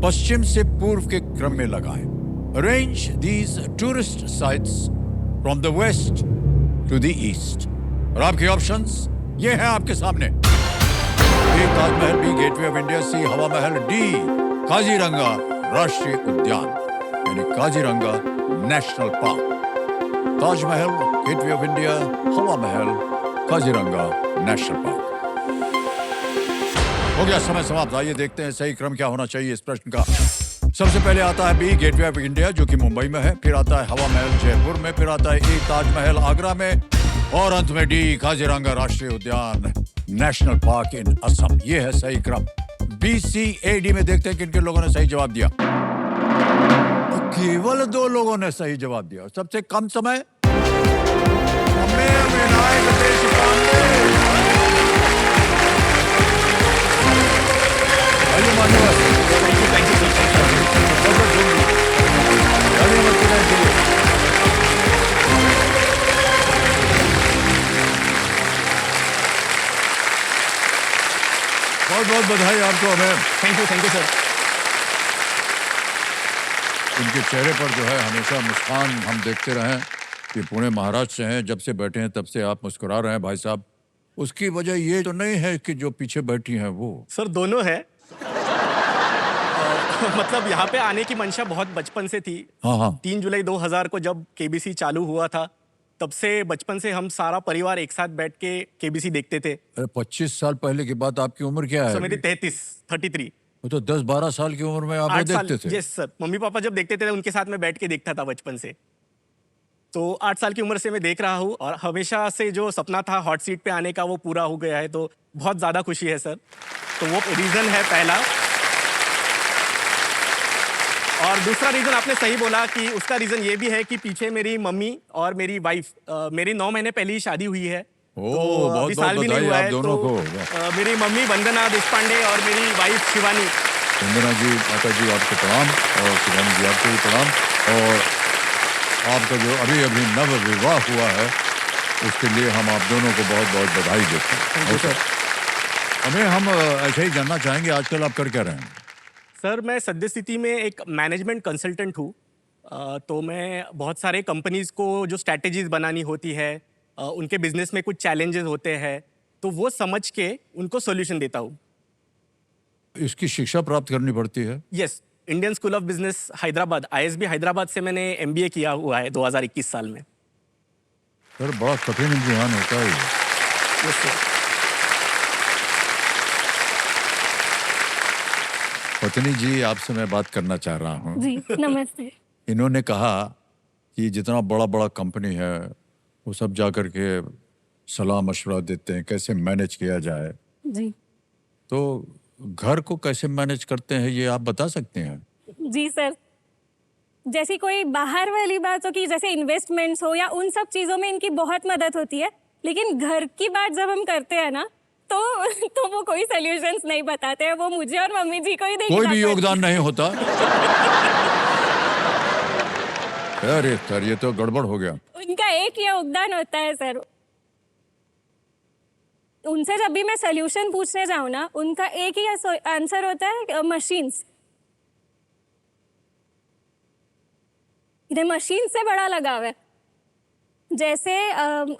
A: पश्चिम से पूर्व के क्रम में लगाएं। Arrange these tourist sites from the west to the east. और आपके ऑप्शंस ये हैं आपके सामने। A Taj Mahal, B gateway of India, C Hawa Mahal, D Kaziranga राष्ट्रीय उद्यान यानी Kaziranga national park. Taj Mahal, gateway of India, Hawa Mahal, Kaziranga national park. हो गया समय समाप्त। आइए देखते हैं सही क्रम क्या होना चाहिए इस प्रश्न का। सबसे पहले आता है बी गेटवे ऑफ इंडिया जो कि मुंबई में है, फिर आता है हवा महल जयपुर में, फिर आता है ए ताजमहल आगरा में, और अंत में डी काजीरंगा राष्ट्रीय उद्यान नेशनल पार्क इन असम। ये है सही क्रम। BCAD में देखते हैं किन किन लोगों ने सही जवाब दिया। और केवल 2 लोगों ने सही जवाब दिया। सबसे कम समय विनायक देशपांडे। आइए मान्यवर। बहुत बहुत बधाई आपको। हमें
C: थैंक यू सर।
A: उनके चेहरे पर जो है हमेशा मुस्कान हम देखते रहें। कि पुणे महाराष्ट्र से हैं, जब से बैठे हैं तब से आप मुस्कुरा रहे हैं भाई साहब। उसकी वजह ये तो नहीं है कि जो पीछे बैठी हैं वो।
C: सर दोनों है। मतलब यहाँ पे आने की मंशा बहुत बचपन से थी।
A: हाँ।
C: 3 जुलाई 2000 को जब KBC चालू हुआ था, तब से बचपन से हम सारा परिवार एक साथ बैठ के KBC देखते थे।
A: अरे 25 साल पहले की बात। आपकी उम्र क्या है?
C: सर मेरी 33।
A: वो तो 10-12 साल की उम्र में आप
C: 8
A: देखते
C: साल।
A: थे।
C: यस सर, मम्मी पापा जब देखते थे उनके साथ में बैठ के देखता था बचपन से। तो 8 साल की उम्र से मैं देख रहा हूँ और हमेशा से जो सपना था हॉट सीट पे आने का वो पूरा हो गया है, तो बहुत ज़्यादा खुशी है सर। तो वो रीज़न है पहला। और दूसरा रीज़न आपने सही बोला कि उसका रीज़न ये भी है कि पीछे मेरी मम्मी और मेरी वाइफ, मेरी 9 महीने पहले ही शादी हुई है।
A: बहुत
C: अभी साल भी नहीं
A: बधाई
C: हुआ
A: आप
C: है।
A: दोनों को।
C: मेरी मम्मी वंदना देशपांडे और मेरी वाइफ शिवानी।
A: वंदना जी, माता जी आपको प्रणाम, और शिवानी जी आपको भी प्रणाम। और आपका जो अभी नव विवाह हुआ है उसके लिए हम आप दोनों को बहुत बहुत बधाई देते हैं।
C: Thank you sir.
A: हमें हम ऐसे ही जानना चाहेंगे आजकल आप कर क्या रहे हैं?
C: सर मैं सद्य स्थिति में एक मैनेजमेंट कंसल्टेंट हूँ। तो मैं बहुत सारे कंपनीज को जो स्ट्रैटेजीज बनानी होती है, उनके बिजनेस में कुछ चैलेंजेस होते हैं, तो वो समझ के उनको सॉल्यूशन देता हूँ।
A: इसकी शिक्षा प्राप्त करनी पड़ती है?
C: Yes, Indian school of business Hyderabad, ISB Hyderabad से मैंने MBA किया हुआ है 2021 साल में।
A: सर बड़ा कठिन इम्तिहान होता है ये।
C: Yes sir.
A: पत्नी जी, आपसे मैं बात करना चाह रहा हूँ।
D: जी नमस्ते।
A: इन्होंने कहा कि जितना बड़ा बड़ा कंपनी है वो सब जा कर के सलाह मशवरा देते हैं कैसे मैनेज किया जाए।
D: जी
A: तो घर को कैसे मैनेज करते हैं ये आप बता सकते हैं?
D: जी सर, जैसी कोई बाहर वाली बात हो कि जैसे इन्वेस्टमेंट्स हो या उन सब चीज़ों में इनकी बहुत मदद होती है, लेकिन घर की बात जब हम करते हैं ना तो वो कोई सॉल्यूशंस नहीं बताते हैं। वो मुझे और मम्मी जी को ही देखना
A: कोई भी
D: पड़ता है।
A: योगदान नहीं होता। अरे सर ये तो गड़बड़ हो गया।
D: उनका एक योगदान होता है सर। उनसे जब भी मैं सॉल्यूशन पूछने जाऊँ ना, उनका एक ही आंसर होता है, मशीन्स। इन्हें मशीन से बड़ा लगाव है। जैसे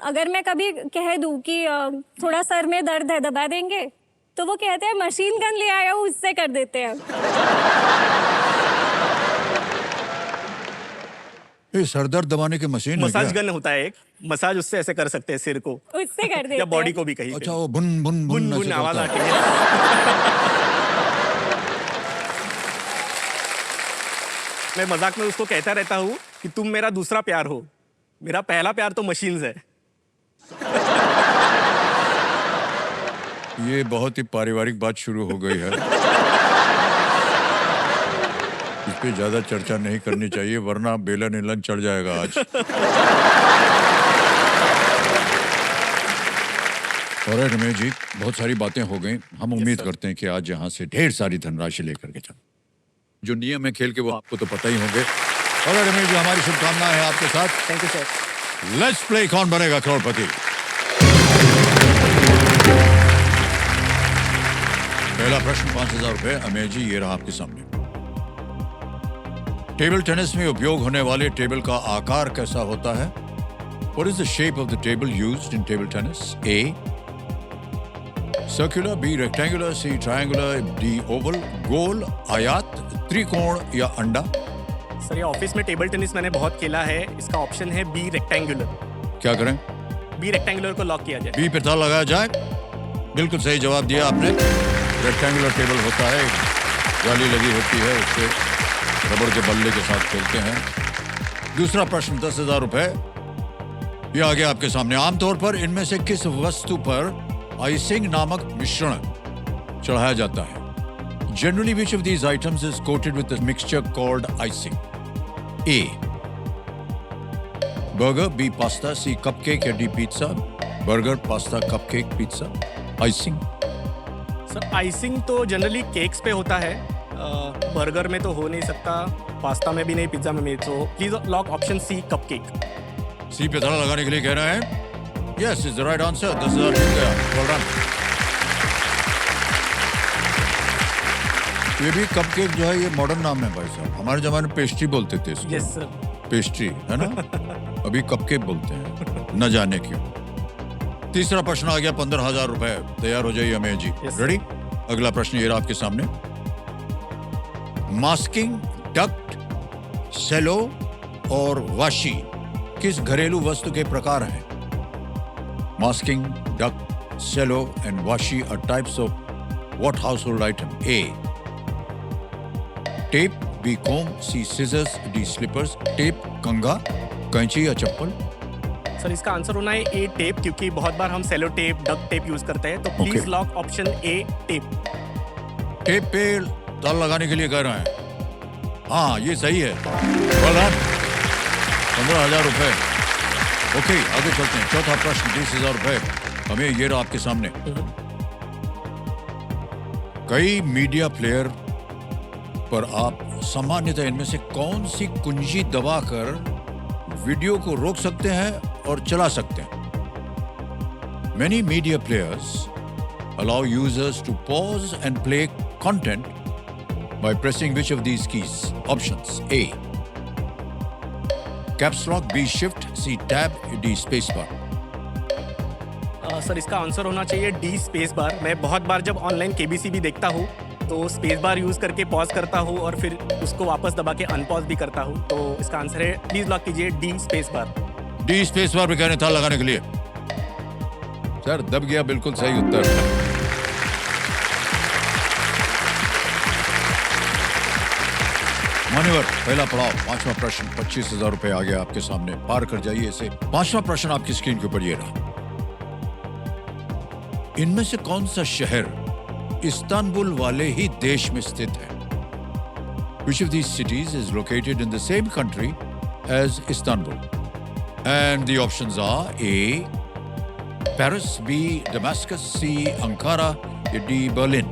D: अगर मैं कभी कह दूं कि थोड़ा सर में दर्द है, दबा देंगे, तो वो कहते हैं मशीन गन ले आया हूँ, उससे कर देते हैं।
A: ये सर दर्द दबाने की मशीन है
C: मसाज
A: क्या?
C: गन होता है एक, मसाज उससे ऐसे कर सकते हैं सिर को
D: उससे कर देते
C: या बॉडी
D: हैं।
C: को भी कहीं पे।
A: अच्छा, वो बुन बुन
C: बुन
A: बुन
C: बुन
A: ऐसे
C: आवाज
A: करता
C: आती
A: है।
C: है। मैं मजाक में उसको कहता रहता हूँ कि तुम मेरा दूसरा प्यार हो, मेरा पहला प्यार तो मशीन्स है।
A: ये बहुत ही पारिवारिक बात शुरू हो गई है। इस पे ज्यादा चर्चा नहीं करनी चाहिए, वरना बेलन नीलन चढ़ जाएगा आज। और रमेश जी, बहुत सारी बातें हो गई। हम उम्मीद करते हैं कि आज यहाँ से ढेर सारी धनराशि लेकर के चलें। जो नियम है खेल के वो आपको तो पता ही होंगे। और रमेश जी, हमारी शुभकामनाएं हैं आपके साथ।
C: Thank you sir.
A: Let's play कौन बनेगा करोड़पति। पहला प्रश्न 5,000 रुपए। अमेय जी, ये रहा आपके सामने। टेबल टेनिस में उपयोग होने वाले टेबल का आकार कैसा होता है? What is the shape of the table used in table tennis? A. Circular, B. Rectangular, C. Triangular, D. Oval, गोल, आयत, त्रिकोण या अंडा?
C: सर ये ऑफिस में टेबल टेनिस मैंने बहुत खेला है, इसका ऑप्शन है बी रेक्टेंगुलर।
A: क्या करें?
C: बी रेक्टेंगुलर को लॉक किया जाए।
A: बी पे ताला लगाया जाए। बिल्कुल सही जवाब दिया आपने। रेक्टेंगुलर टेबल होता है, जाली लगी होती है, उससे रबड़ के बल्ले के साथ खेलते हैं। दूसरा प्रश्न 10,000 रुपए। ये आ गया आपके सामने। आमतौर पर इनमें से किस वस्तु पर आइसिंग नामक मिश्रण चढ़ाया जाता है? Generally, which of these items is coated with a mixture called icing? A. Burger, B. Pasta, C. Cupcake, D. Pizza. Burger, pasta, cupcake, pizza. Icing.
C: Sir icing तो जनरली केक्स पे होता है, बर्गर में तो हो नहीं सकता, पास्ता में भी नहीं, पिज्जा में भी। तो please lock option C cupcake.
A: C पे ताला लगाने के लिए कह रहे हैं। Yes, is the right answer. 10,000 मिल गया। Well done. ये भी कपकेक जो है, ये मॉडर्न नाम है भाई साहब। हमारे जमाने में पेस्ट्री बोलते थे इसको।
C: Yes sir.
A: पेस्ट्री है ना। अभी कपकेक बोलते हैं, न जाने क्यों। तीसरा प्रश्न आ गया 15,000 रुपए। तैयार हो जाइए अमेय जी।
C: Yes,
A: ready? अगला प्रश्न ये रहा आपके सामने। मास्किंग, डक्ट, सेलो और वाशी किस घरेलू वस्तु के प्रकार हैं? Masking, duct, cello and washi are types of what household item? ए. टेप, बी. कोम, सी. सिजर्स, डी. स्लीपर्स। टेप, कंघा, कैंची या चप्पल?
C: सर इसका आंसर होना है ए टेप, क्योंकि बहुत बार हम sellotape, duck tape use करते हैं। तो please
A: Okay.
C: Lock option A tape.
A: Tape पे ताला लगाने के लिए कह रहे हैं। हाँ, ये सही है। Well done. 15,000 रुपए। ओके, आगे चलते हैं। चौथा प्रश्न 20,000 रुपए। हमें ये रहा आपके सामने। कई मीडिया प्लेयर पर आप सामान्यतः इनमें से कौन सी कुंजी दबाकर वीडियो को रोक सकते हैं और चला सकते हैं? Many media players allow users to pause and play content by pressing which of these keys? Options: A. Caps lock, B. Shift, C. Tab, D. Spacebar.
C: Sir इसका आंसर होना चाहिए डी स्पेस बार। मैं बहुत बार जब online KBC भी देखता हूँ तो स्पेस बार यूज करके पॉज करता हूँ और फिर उसको वापस दबा के अनपॉज भी करता हूँ। तो इसका आंसर है, प्लीज लॉक कीजिए D space bar.
A: D space bar पे कहने ताला लगाने के लिए। सर दब गया, बिल्कुल सही उत्तर। मान्यवर, पहला पड़ाव, पांचवा प्रश्न 25,000 रुपए आ गया आपके सामने। पार कर जाइए इसे। पांचवा प्रश्न आपकी स्क्रीन के ऊपर ये रहा। इनमें से कौन सा शहर इस्तांबुल वाले ही देश में स्थित है? Which of these cities is located in the same country as Istanbul? And the options are A. Paris, B. Damascus, C. Ankara, D. Berlin.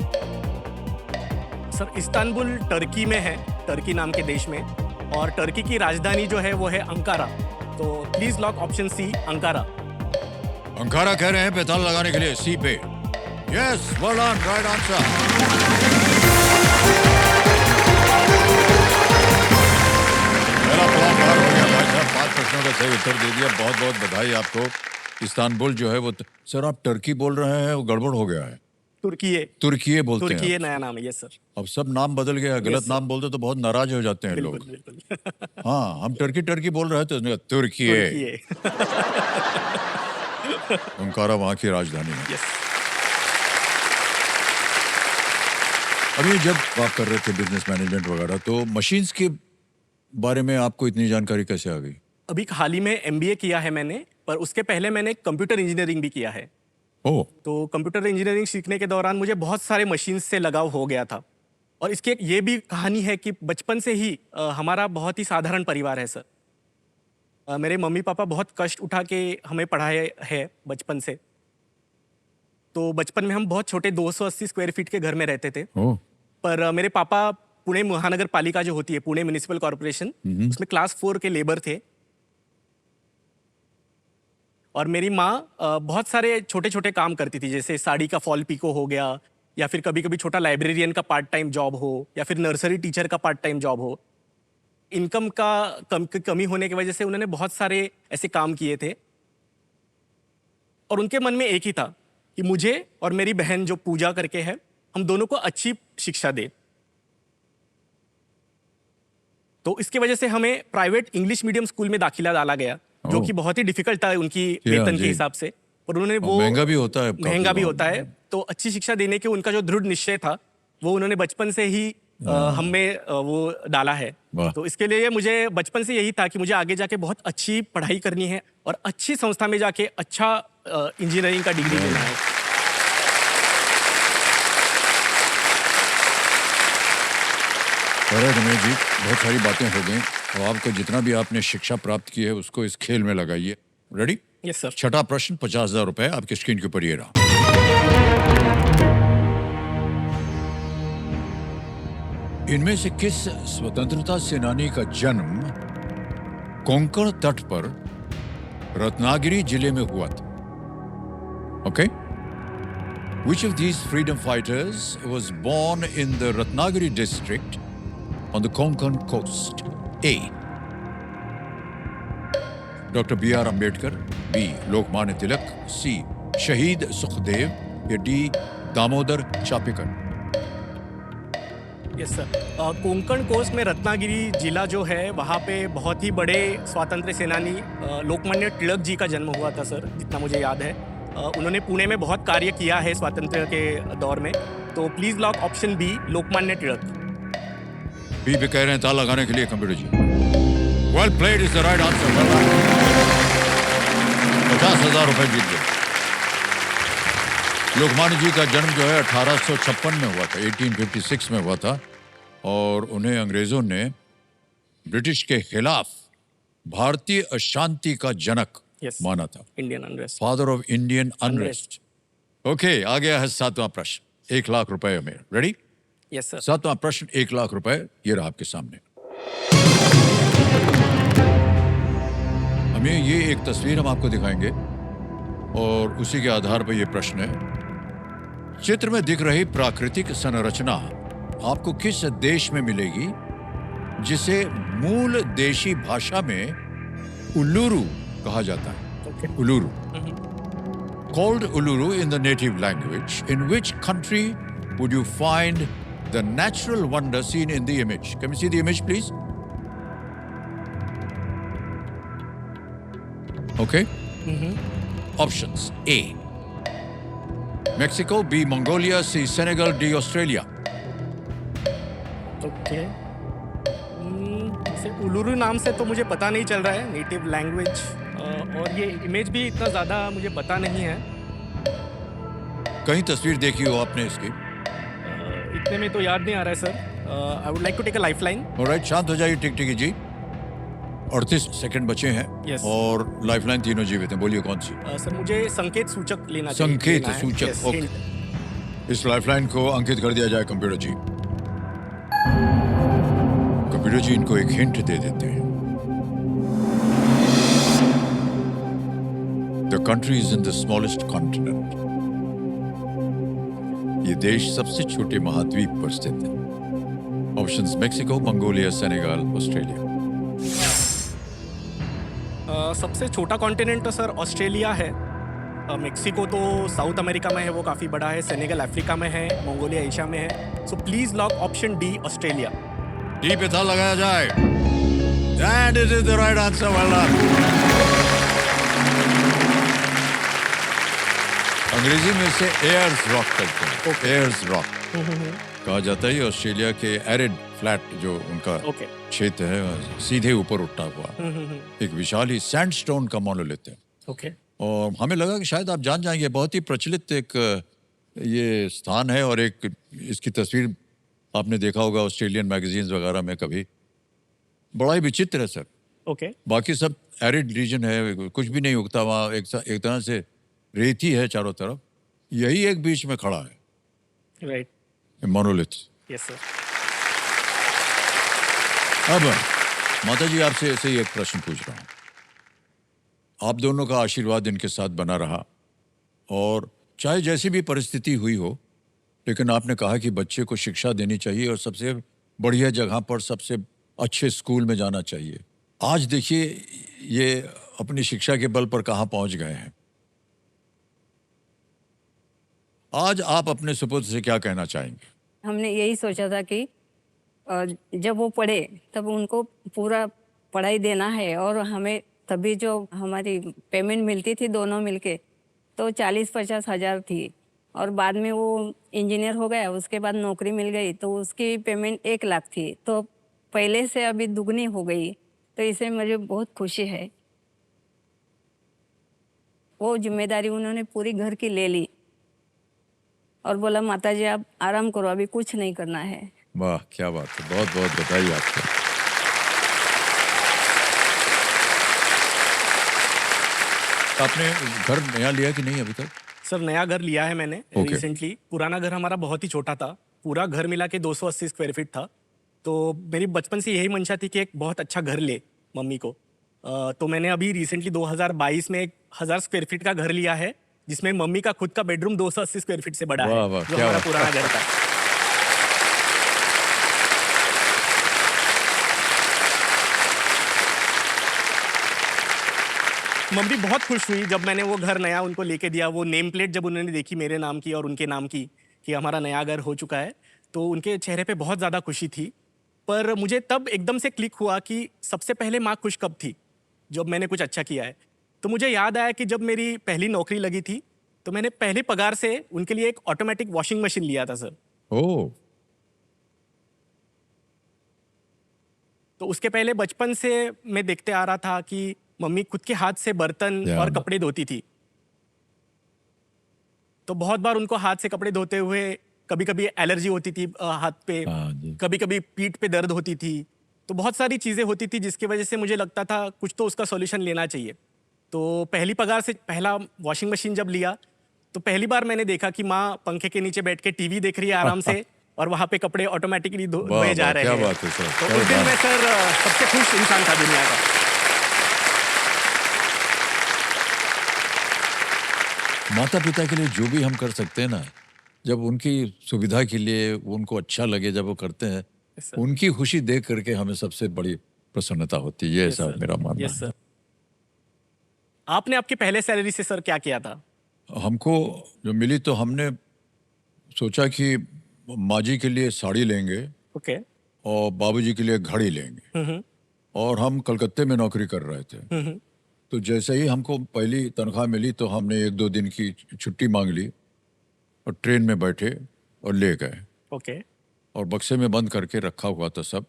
C: Sir Istanbul Turkey में है, टर्की नाम के देश में, और टर्की की राजधानी जो है वो है अंकारा। तो please lock option C Ankara.
A: Ankara कह रहे हैं पे ताला लगाने के लिए। सी पे। Yes, well done, right answer. पहला पड़ाव पार हो गया भाई अच्छा, 5 प्रश्नों का सही उत्तर दे दिया, बहुत बहुत बधाई आपको। इस्तांबुल जो है वो सर आप टर्की बोल रहे हैं, वो गड़बड़ हो गया है।
C: तुर्की
A: तुर्की बोलते हैं
C: तुर्की
A: आप।
C: नया नाम है, यस सर।
A: अब सब नाम बदल गया, गलत नाम बोलते तो बहुत नाराज हो जाते हैं लोग।
C: बिल्कुल बिल्कुल।
A: हाँ, हम टर्की टर्की बोल रहे थे तो उसने कहा, तुर्की अंकारा वहाँ की राजधानी है।
C: यस।
A: अभी जब आप कर रहे थे बिजनेस मैनेजमेंट वगैरह, तो मशीन्स के बारे में आपको इतनी जानकारी कैसे आ गई?
C: अभी हाल ही में एमबीए किया है मैंने, पर उसके पहले मैंने कंप्यूटर इंजीनियरिंग भी किया है।
A: ओह,
C: तो कंप्यूटर इंजीनियरिंग सीखने के दौरान मुझे बहुत सारे मशीन्स से लगाव हो गया था। और इसकी एक ये भी कहानी है कि बचपन से ही हमारा बहुत ही साधारण परिवार है सर। मेरे मम्मी पापा बहुत कष्ट उठा के हमें पढ़ाए हैं बचपन से। तो बचपन में हम बहुत छोटे 280 स्क्वायर फीट के घर में रहते थे।
A: ओह,
C: पर मेरे पापा पुणे महानगर पालिका जो होती है, पुणे म्युनिसिपल कॉर्पोरेशन, उसमें क्लास 4 के लेबर थे। और मेरी माँ बहुत सारे छोटे छोटे काम करती थी, जैसे साड़ी का फॉल पिको हो गया, या फिर कभी कभी छोटा लाइब्रेरियन का पार्ट टाइम जॉब हो, या फिर नर्सरी टीचर का पार्ट टाइम जॉब हो। इनकम का कमी होने की वजह से उन्होंने बहुत सारे ऐसे काम किए थे। और उनके मन में एक ही था कि मुझे और मेरी बहन जो पूजा करके है, हम दोनों को अच्छी शिक्षा दे। तो इसके वजह से हमें प्राइवेट इंग्लिश मीडियम स्कूल में दाखिला डाला गया, जो कि बहुत ही डिफिकल्ट था उनकी वेतन के हिसाब से। और उन्होंने वो
A: महंगा भी होता है,
C: महंगा भी होता है। तो अच्छी शिक्षा देने के उनका जो दृढ़ निश्चय था, वो उन्होंने बचपन से ही हमें वो डाला है। तो इसके लिए मुझे बचपन से यही था कि मुझे आगे जाके बहुत अच्छी पढ़ाई करनी है और अच्छी संस्था में जाके अच्छा इंजीनियरिंग का डिग्री लेना है।
A: रमेश जी, बहुत सारी बातें हो गई और आपको जितना भी आपने शिक्षा प्राप्त की है उसको इस खेल में लगाइए। रेडी?
C: Yes sir.
A: छठा प्रश्न, 50,000 रुपए आपकी स्क्रीन के ऊपर ये रहा। इनमें से किस स्वतंत्रता सेनानी का जन्म कोंकण तट पर रत्नागिरी जिले में हुआ था? Okay? Which of these freedom fighters was born in the Ratnagiri district on the Konkan coast? A. Dr. B.R. Ambedkar, B. Lokmanya Tilak, C. Shahid Sukhdev या D. Damodar Chapekar?
C: Yes sir. Konkan coast में रत्नागिरी जिला जो है, वहाँ पे बहुत ही बड़े स्वातंत्र्य सेनानी लोकमान्य तिलक जी का जन्म हुआ था सर, जितना मुझे याद है। उन्होंने पुणे में बहुत कार्य किया है स्वातंत्र्य के दौर में। तो please lock option B, Lokmanya Tilak.
A: B पे कह रहे हैं ताला लगाने के लिए computer ji. Well played is the right answer. 50,000 रुपए जीत गए। लोकमान्य जी का जन्म जो है 1856 में हुआ था, 1856 में हुआ था। और उन्हें अंग्रेजों ने ब्रिटिश के खिलाफ भारतीय अशांति का जनक माना था।
C: Indian unrest,
A: father of Indian unrest. Okay, आ गया है 7वां प्रश्न, 1 लाख रुपए में। रेडी?
C: Yes sir.
A: 7वां प्रश्न, 1 लाख रुपए, ये रहा आपके सामने। हमें ये एक तस्वीर हम आपको दिखाएंगे और उसी के आधार पर यह प्रश्न है। चित्र में दिख रही प्राकृतिक संरचना आपको किस देश में मिलेगी जिसे मूल देशी भाषा में उल्लूरू कहा जाता है? उल्लूरू। Called Uluru in the native language, in which country would you find the natural wonder seen in the image? Can we see the image, please? Okay. Options: A. Mexico, B. Mongolia, C. Senegal, D. Australia.
C: Okay. Uluru नाम से तो मुझे पता नहीं चल रहा है, native language, और ये इमेज भी इतना ज़्यादा मुझे पता नहीं है।
A: कहीं तस्वीर देखी हो आपने इसकी?
C: इतने में तो याद नहीं आ रहा है sir. I would like to take a lifeline.
A: Alright, शांत हो जाइए टिकटिकी जी। 38 सेकंड बचे हैं।
C: Yes.
A: और लाइफलाइन तीनों जीवित हैं। बोलिए कौन सी?
C: सर मुझे संकेत सूचक लेना चाहिए।
A: संकेत
C: लेना है।
A: सूचक,
C: Yes,
A: ओके।
C: hint।
A: इस लाइफलाइन को अंकित कर दिया जाए कंप्यूटर जी। कंप्यूटर जी इनको एक हिंट दे देते हैं। The country is in the smallest continent. ये देश सबसे छोटे महाद्वीप पर स्थित है। Options: Mexico, Mongolia, Senegal, Australia.
C: सबसे छोटा कॉन्टिनेंट तो सर ऑस्ट्रेलिया है। मेक्सिको तो साउथ अमेरिका में है, वो काफ़ी बड़ा है। सेनेगल अफ्रीका में है। मंगोलिया एशिया में है। So please lock option D, Australia.
A: D पे था लगाया जाए। And it is the right answer. Well done. अंग्रेजी में से एयर्स रॉक कहते हैं। एयर्स रॉक कहा जाता है। ये ऑस्ट्रेलिया के एरिड फ्लैट जो उनका क्षेत्र है, सीधे ऊपर उठा हुआ एक विशाल ही सैंडस्टोन का मोनोलिथ है। और हमें लगा कि शायद आप जान जाएंगे, बहुत ही प्रचलित एक ये स्थान है। और एक इसकी तस्वीर आपने देखा होगा ऑस्ट्रेलियन मैगजीन्स वगैरह में कभी। बड़ा ही विचित्र है सर। बाकी सब एरिड रीजन है, कुछ भी नहीं उगता वहाँ। एक तरह से रेती है चारों तरफ, यही एक बीच में खड़ा है।
C: राइट।
A: मोनोलिथ।
C: Yes sir.
A: अब माता जी आपसे ऐसे ही एक प्रश्न पूछ रहा हूँ। आप दोनों का आशीर्वाद इनके साथ बना रहा, और चाहे जैसी भी परिस्थिति हुई हो, लेकिन आपने कहा कि बच्चे को शिक्षा देनी चाहिए और सबसे बढ़िया जगह पर, सबसे अच्छे स्कूल में जाना चाहिए। आज देखिए ये अपनी शिक्षा के बल पर कहाँ पहुँच गए हैं। आज आप अपने सुपुत्र से क्या कहना चाहेंगे?
E: हमने यही सोचा था कि जब वो पढ़े तब उनको पूरा पढ़ाई देना है, और हमें तभी जो हमारी पेमेंट मिलती थी दोनों मिलके तो 40-50 हज़ार थी, और बाद में वो इंजीनियर हो गया, उसके बाद नौकरी मिल गई तो उसकी पेमेंट 1 लाख थी, तो पहले से अभी दुगनी हो गई। तो इससे मुझे बहुत खुशी है। वो जिम्मेदारी उन्होंने पूरी घर की ले ली और बोला माता जी आप आराम करो, अभी कुछ नहीं करना है।
A: वाह क्या बात है, बहुत बहुत बधाई आपको। आपने घर नया लिया कि नहीं अभी तक?
C: सर नया घर लिया है मैंने रिसेंटली। पुराना घर हमारा बहुत ही छोटा था, पूरा घर मिला के 280 स्क्वायर फीट था। तो मेरी बचपन से यही मंशा थी कि एक बहुत अच्छा घर ले मम्मी को। तो मैंने अभी रिसेंटली 2022 में 1000 स्क्वायर फीट का घर लिया है, जिसमें मम्मी का खुद का बेडरूम 280 स्क्वायर फीट से बड़ा है, जो हमारा पुराना घर था। मम्मी बहुत खुश हुई जब मैंने वो घर नया उनको लेके दिया। वो नेम प्लेट जब उन्होंने देखी मेरे नाम की और उनके नाम की कि हमारा नया घर हो चुका है, तो उनके चेहरे पे बहुत ज़्यादा खुशी थी। पर मुझे तब एकदम से क्लिक हुआ कि सबसे पहले माँ खुश कब थी, जब मैंने कुछ अच्छा किया है। तो मुझे याद आया कि जब मेरी पहली नौकरी लगी थी तो मैंने पहले पगार से उनके लिए एक ऑटोमेटिक वॉशिंग मशीन लिया था सर।
A: ओह।
C: तो उसके पहले बचपन से मैं देखते आ रहा था कि मम्मी खुद के हाथ से बर्तन और कपड़े धोती थी। तो बहुत बार उनको हाथ से कपड़े धोते हुए कभी कभी एलर्जी होती थी हाथ पे, कभी कभी पीठ पे दर्द होती थी। तो बहुत सारी चीज़ें होती थी जिसकी वजह से मुझे लगता था कुछ तो उसका सॉल्यूशन लेना चाहिए। तो पहली पगार से पहला वॉशिंग मशीन जब लिया तो पहली बार मैंने देखा कि माँ पंखे के नीचे बैठ के टीवी देख रही है आराम से और वहाँ पे कपड़े ऑटोमेटिकली धोए जा रहे हैं।
A: क्या बात है सर।
C: तो उस दिन मैं सर सबसे खुश इंसान था दुनिया का।
A: माता पिता के लिए जो भी हम कर सकते हैं ना, जब उनकी सुविधा के लिए उनको अच्छा लगे, जब वो करते हैं, उनकी खुशी देख करके हमें सबसे बड़ी प्रसन्नता होती है। ये ऐसा मेरा मानना है।
C: आपने आपकी पहले सैलरी से सर क्या किया था?
A: हमको जो मिली तो हमने सोचा कि माँ जी के लिए साड़ी लेंगे और बाबूजी के लिए घड़ी लेंगे। और हम कलकत्ते में नौकरी कर रहे थे। तो जैसे ही हमको पहली तनख्वाह मिली तो हमने 1-2 दिन की छुट्टी मांग ली और ट्रेन में बैठे और ले गए। और बक्से में बंद करके रखा हुआ था सब,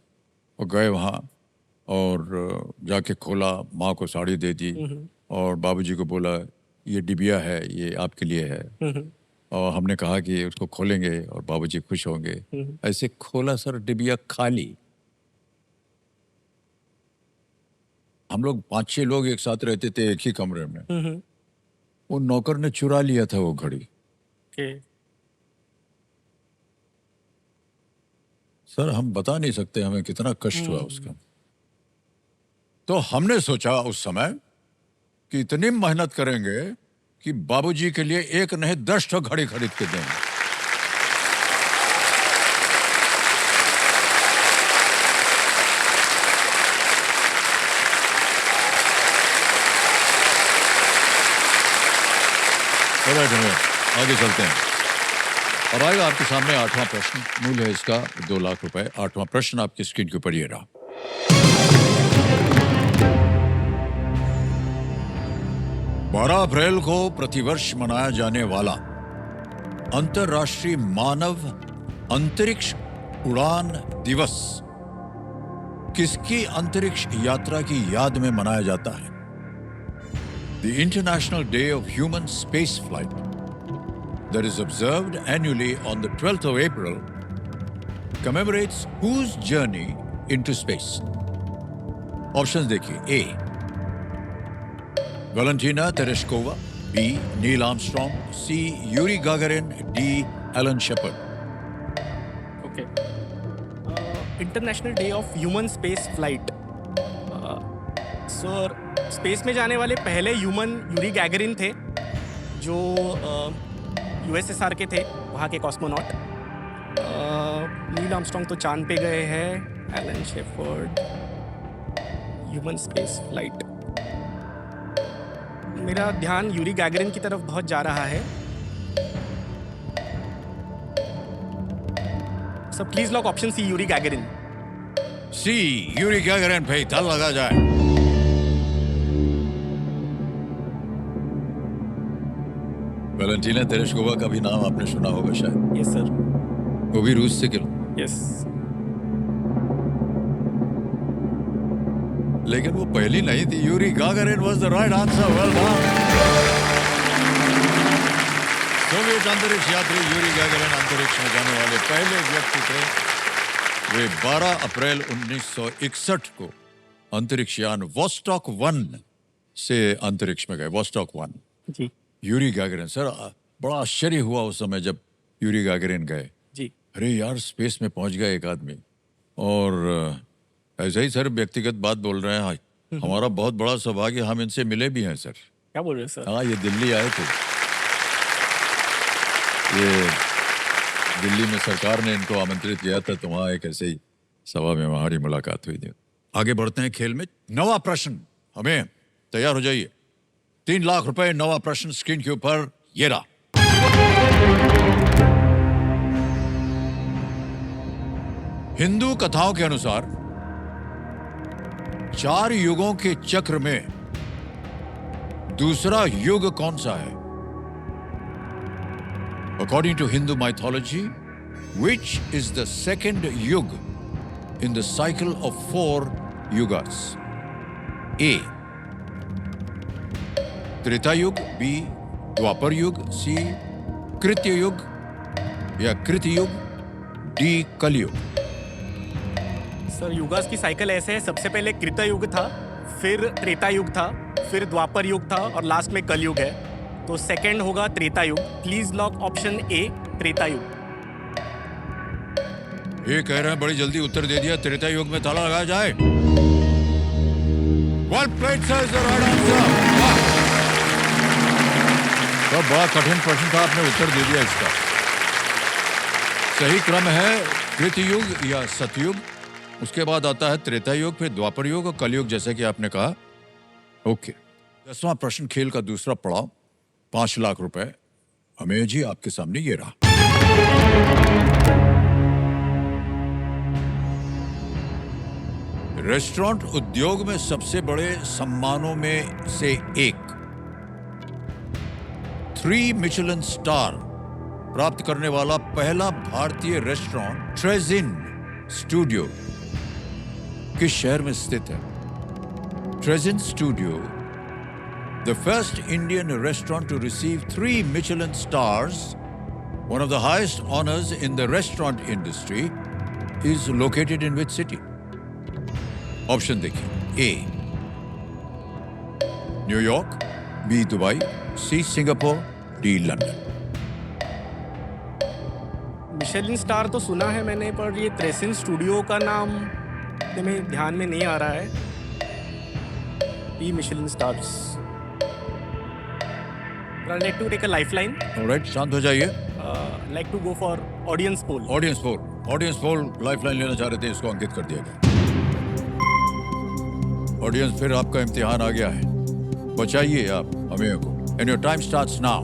A: और गए वहाँ और जाके खोला, माँ को साड़ी दे दी और बाबूजी को बोला ये डिबिया है, ये आपके लिए है। और हमने कहा कि उसको खोलेंगे और बाबूजी खुश होंगे। ऐसे खोला सर, डिबिया खाली। हम लोग 5-6 लोग एक साथ रहते थे एक ही कमरे में। वो नौकर ने चुरा लिया था वो घड़ी। सर हम बता नहीं सकते हमें कितना कष्ट हुआ उसका। तो हमने सोचा उस समय कि इतनी मेहनत करेंगे कि बाबूजी के लिए 1 नहीं 10 ठो घड़ी खरीद के देंगे। आगे चलते हैं और आएगा आपके सामने 8वां प्रश्न। मूल्य है इसका 2 लाख रुपए। 8वां प्रश्न आपकी स्क्रीन के ऊपर ये रहा। 12 अप्रैल को प्रतिवर्ष मनाया जाने वाला अंतर्राष्ट्रीय मानव अंतरिक्ष उड़ान दिवस किसकी अंतरिक्ष यात्रा की याद में मनाया जाता है? The International Day of Human Space Flight that is observed annually on the 12th of April commemorates whose journey into space? Options देखिए। A. Valentina Tereshkova, B. Neil Armstrong, C. Yuri Gagarin, D. Alan Shepard.
C: Okay, international day of human space flight. Sir, space में जाने वाले पहले human Yuri Gagarin थे, जो USSR के थे, वहाँ के कॉस्मोनॉट। नील आर्मस्ट्रॉन्ग तो चांद पे गए हैं। Alan Shepard, human space flight. मेरा ध्यान यूरी गैगरिन की तरफ बहुत जा रहा है। Sir please lock option C, Yuri Gagarin.
A: C. Yuri Gagarin पे ताला लगा जाए। वैलेंटीना तेरेश्कोवा का भी नाम आपने सुना होगा शायद।
C: Yes sir.
A: वो भी रूस से गिर,
C: यस।
A: लेकिन वो पहली नहीं थी। Yuri Gagarin was the right answer. Well done. Soviet अंतरिक्ष यात्री यूरी गागारिन अंतरिक्ष में जाने वाले पहले व्यक्ति थे। वे 12 अप्रैल 1961 को अंतरिक्ष यान वोस्टॉक 1 से अंतरिक्ष में गए। वोस्टॉक 1।
C: जी
A: यूरी गागारिन, सर बड़ा आश्चर्य हुआ उस समय जब यूरी गागारिन गए।
C: जी।
A: अरे यार, स्पेस में पहुंच गया एक आदमी। और ऐसे ही सर व्यक्तिगत बात बोल रहे हैं। हमारा बहुत बड़ा सौभाग्य, हम इनसे मिले भी हैं सर।
C: क्या बोल रहे हैं सर?
A: हाँ, ये दिल्ली आए थे। ये दिल्ली में सरकार ने इनको आमंत्रित किया था, तो वहाँ एक ऐसे ही सभा में हमारी मुलाकात हुई थी। आगे बढ़ते हैं खेल में। 9वां प्रश्न, हमें तैयार हो जाइए। 3 लाख रुपए। 9वां प्रश्न स्क्रीन के ऊपर ये रहा। हिंदू कथाओं के अनुसार 4 युगों के चक्र में दूसरा युग कौन सा है? According to Hindu mythology, which is the second yug in the cycle of 4 yugas? A. Treta युग, B. द्वापर युग, C. कृत्य युग या कृत युग, D. कलयुग।
C: सर युगास की साइकिल ऐसे है, सबसे पहले कृता युग था, फिर त्रेता युग था, फिर द्वापर युग था और लास्ट में कलयुग है। तो सेकंड होगा त्रेता युग। प्लीज लॉक ऑप्शन ए, त्रेता युग।
A: ये कह रहे हैं बड़ी जल्दी उत्तर दे दिया। त्रेता युग में ताला लगाया जाए। Well played, sir, is the right answer. वाह! तो बड़ा कठिन प्रश्न था, आपने उत्तर दे दिया इसका। सही क्रम है कृतयुग या सतयुग, उसके बाद आता है त्रेता युग, फिर द्वापर युग और कलयुग, जैसे कि आपने कहा। ओके। 10वां प्रश्न खेल का दूसरा पड़ाव, 5 लाख रुपए। अमेय जी, आपके सामने ये रहा। रेस्टोरेंट उद्योग में सबसे बड़े सम्मानों में से एक 3 मिशेलिन स्टार प्राप्त करने वाला पहला भारतीय रेस्टोरेंट ट्रेजिन स्टूडियो किस शहर में स्थित है? ट्रेजिन studio, the first Indian restaurant to receive 3 Michelin stars, one of the highest honors in the restaurant industry, is located in which city? Option देखिए। A. New York, B. Dubai, C. Singapore, D. London.
C: Michelin star तो सुना है मैंने, पर ये ट्रेजिन studio का नाम मेरे ध्यान में नहीं आ रहा है। B Michelin stars. I'd like to take a lifeline.
A: Alright, शांत हो जाइए।
C: Like to go for audience poll.
A: Audience poll lifeline लेना चाह रहे थे, इसको अंकित कर दिया गया। ऑडियंस, फिर आपका इम्तिहान आ गया है। बचाइए आप अमेय को। And your time starts now.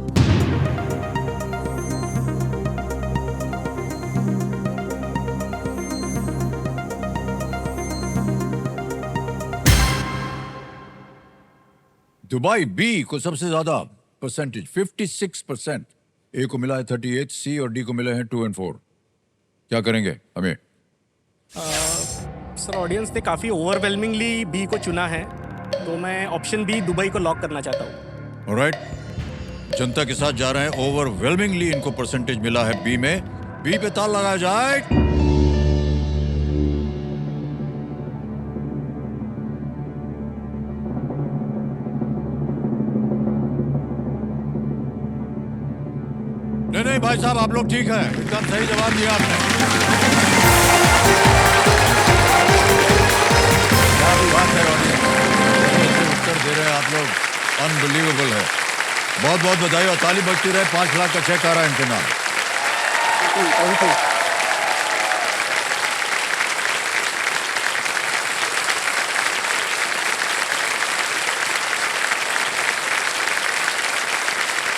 A: Dubai B को सबसे ज्यादा परसेंटेज 56%, ए को मिला है 38, सी और डी को मिले हैं 2 और 4। क्या करेंगे हमें?
C: सर ऑडियंस ने काफ़ी ओवरवेलमिंगली बी को चुना है, तो मैं ऑप्शन बी दुबई को लॉक करना चाहता हूँ।
A: ऑलराइट, जनता के साथ जा रहे हैं। ओवरवेलमिंगली इनको परसेंटेज मिला है बी में। बी पे ताल लगाया जाए। नहीं भाई साहब, आप लोग ठीक है, एकदम सही जवाब दिया आपने। क्या बात है, उत्तर दे रहे हैं आप लोग, अनबिलीवेबल है। बहुत बहुत बधाई और ताली बजती रहे। 5 लाख का चेक आ रहा है इनके नाम।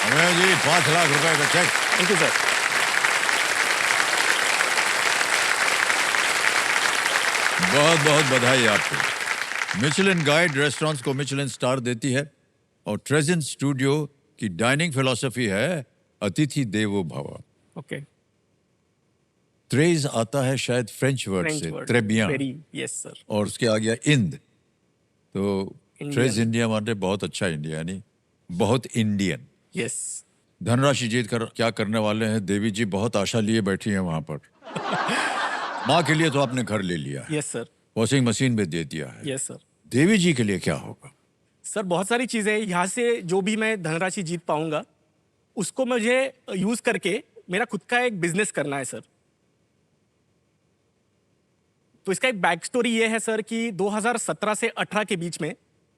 A: अमेय जी, 5 लाख रुपए का चेक।
C: Thank you sir.
A: बहुत बहुत बधाई आपको। मिशेलिन गाइड रेस्टोरेंट्स को मिशेलिन स्टार देती है और ट्रेजेंट स्टूडियो की डाइनिंग फिलॉसफी है अतिथि देवो भव।
C: ओके।
A: त्रेज आता है शायद फ्रेंच वर्ड से, त्रेबियां,
C: यस सर।
A: और उसके आ गया इंद, तो ट्रेज इंडिया माने बहुत अच्छा इंडिया, यानी बहुत इंडियन।
C: यस।
A: धनराशि जीत कर क्या करने वाले हैं देवी जी? बहुत आशा लिए बैठी हैं वहां पर। माँ के लिए तो आपने घर ले लिया है,
C: यस सर।
A: वॉशिंग मशीन भी दे दिया है।
C: Yes sir.
A: देवी जी के लिए क्या होगा?
C: सर बहुत सारी चीज़ें यहाँ से जो भी मैं धनराशि जीत पाऊंगा उसको मुझे यूज करके मेरा खुद का एक बिजनेस करना है सर। तो इसका एक बैक स्टोरी ये है सर कि 2017 से 18 के बीच में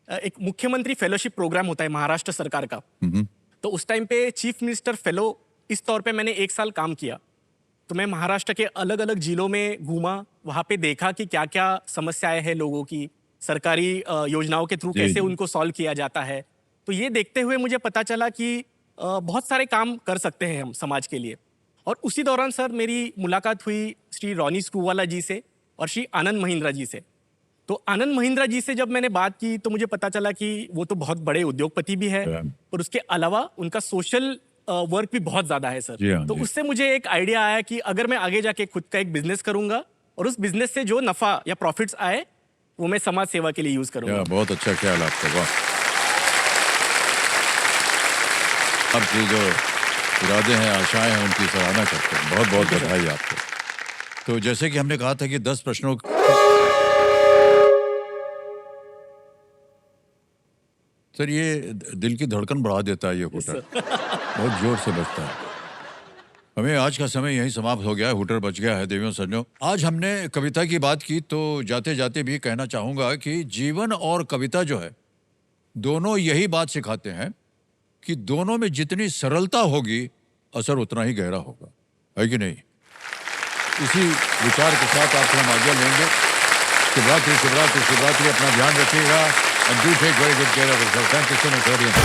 C: एक मुख्यमंत्री फेलोशिप प्रोग्राम होता है महाराष्ट्र सरकार का। तो उस टाइम पे चीफ मिनिस्टर फेलो इस तौर पे मैंने 1 साल काम किया। तो मैं महाराष्ट्र के अलग अलग जिलों में घूमा, वहाँ पे देखा कि क्या क्या समस्याएं हैं लोगों की, सरकारी योजनाओं के थ्रू कैसे उनको सॉल्व किया जाता है। तो ये देखते हुए मुझे पता चला कि बहुत सारे काम कर सकते हैं हम समाज के लिए। और उसी दौरान सर मेरी मुलाकात हुई श्री रॉनी स्क्रूवाला जी से और श्री आनंद महिंद्रा जी से। तो आनंद महिंद्रा जी से जब मैंने बात की तो मुझे पता चला कि वो तो बहुत बड़े उद्योगपति भी है और उसके अलावा उनका सोशल वर्क भी बहुत ज्यादा है सर। तो उससे मुझे एक आइडिया आया कि अगर मैं आगे जाके खुद का एक बिजनेस करूंगा और उस बिजनेस से जो नफा या प्रॉफिट्स आए वो मैं समाज सेवा के लिए यूज करूंगा।
A: बहुत अच्छा ख्याल आपका, वाह। आपकी जो इरादे हैं, आशाएं हैं, उनकी सराहना करते हैं। बहुत बहुत बधाई आपको। तो जैसे कि हमने कहा था कि 10 प्रश्नों सर, ये दिल की धड़कन बढ़ा देता है ये हूटर, बहुत जोर से बजता है। हमें आज का समय यहीं समाप्त हो गया है, हूटर बच गया है। देवियों सज्जनों, आज हमने कविता की बात की, तो जाते जाते भी कहना चाहूंगा कि जीवन और कविता जो है दोनों यही बात सिखाते हैं कि दोनों में जितनी सरलता होगी असर उतना ही गहरा होगा, है कि नहीं? इसी विचार के साथ आपसे हम आगे लेंगे। शिवरात्रि शिवरात्रि शिवरात्रि। अपना ध्यान रखिएगा and do take very good care of yourself. Thank you so much, audience.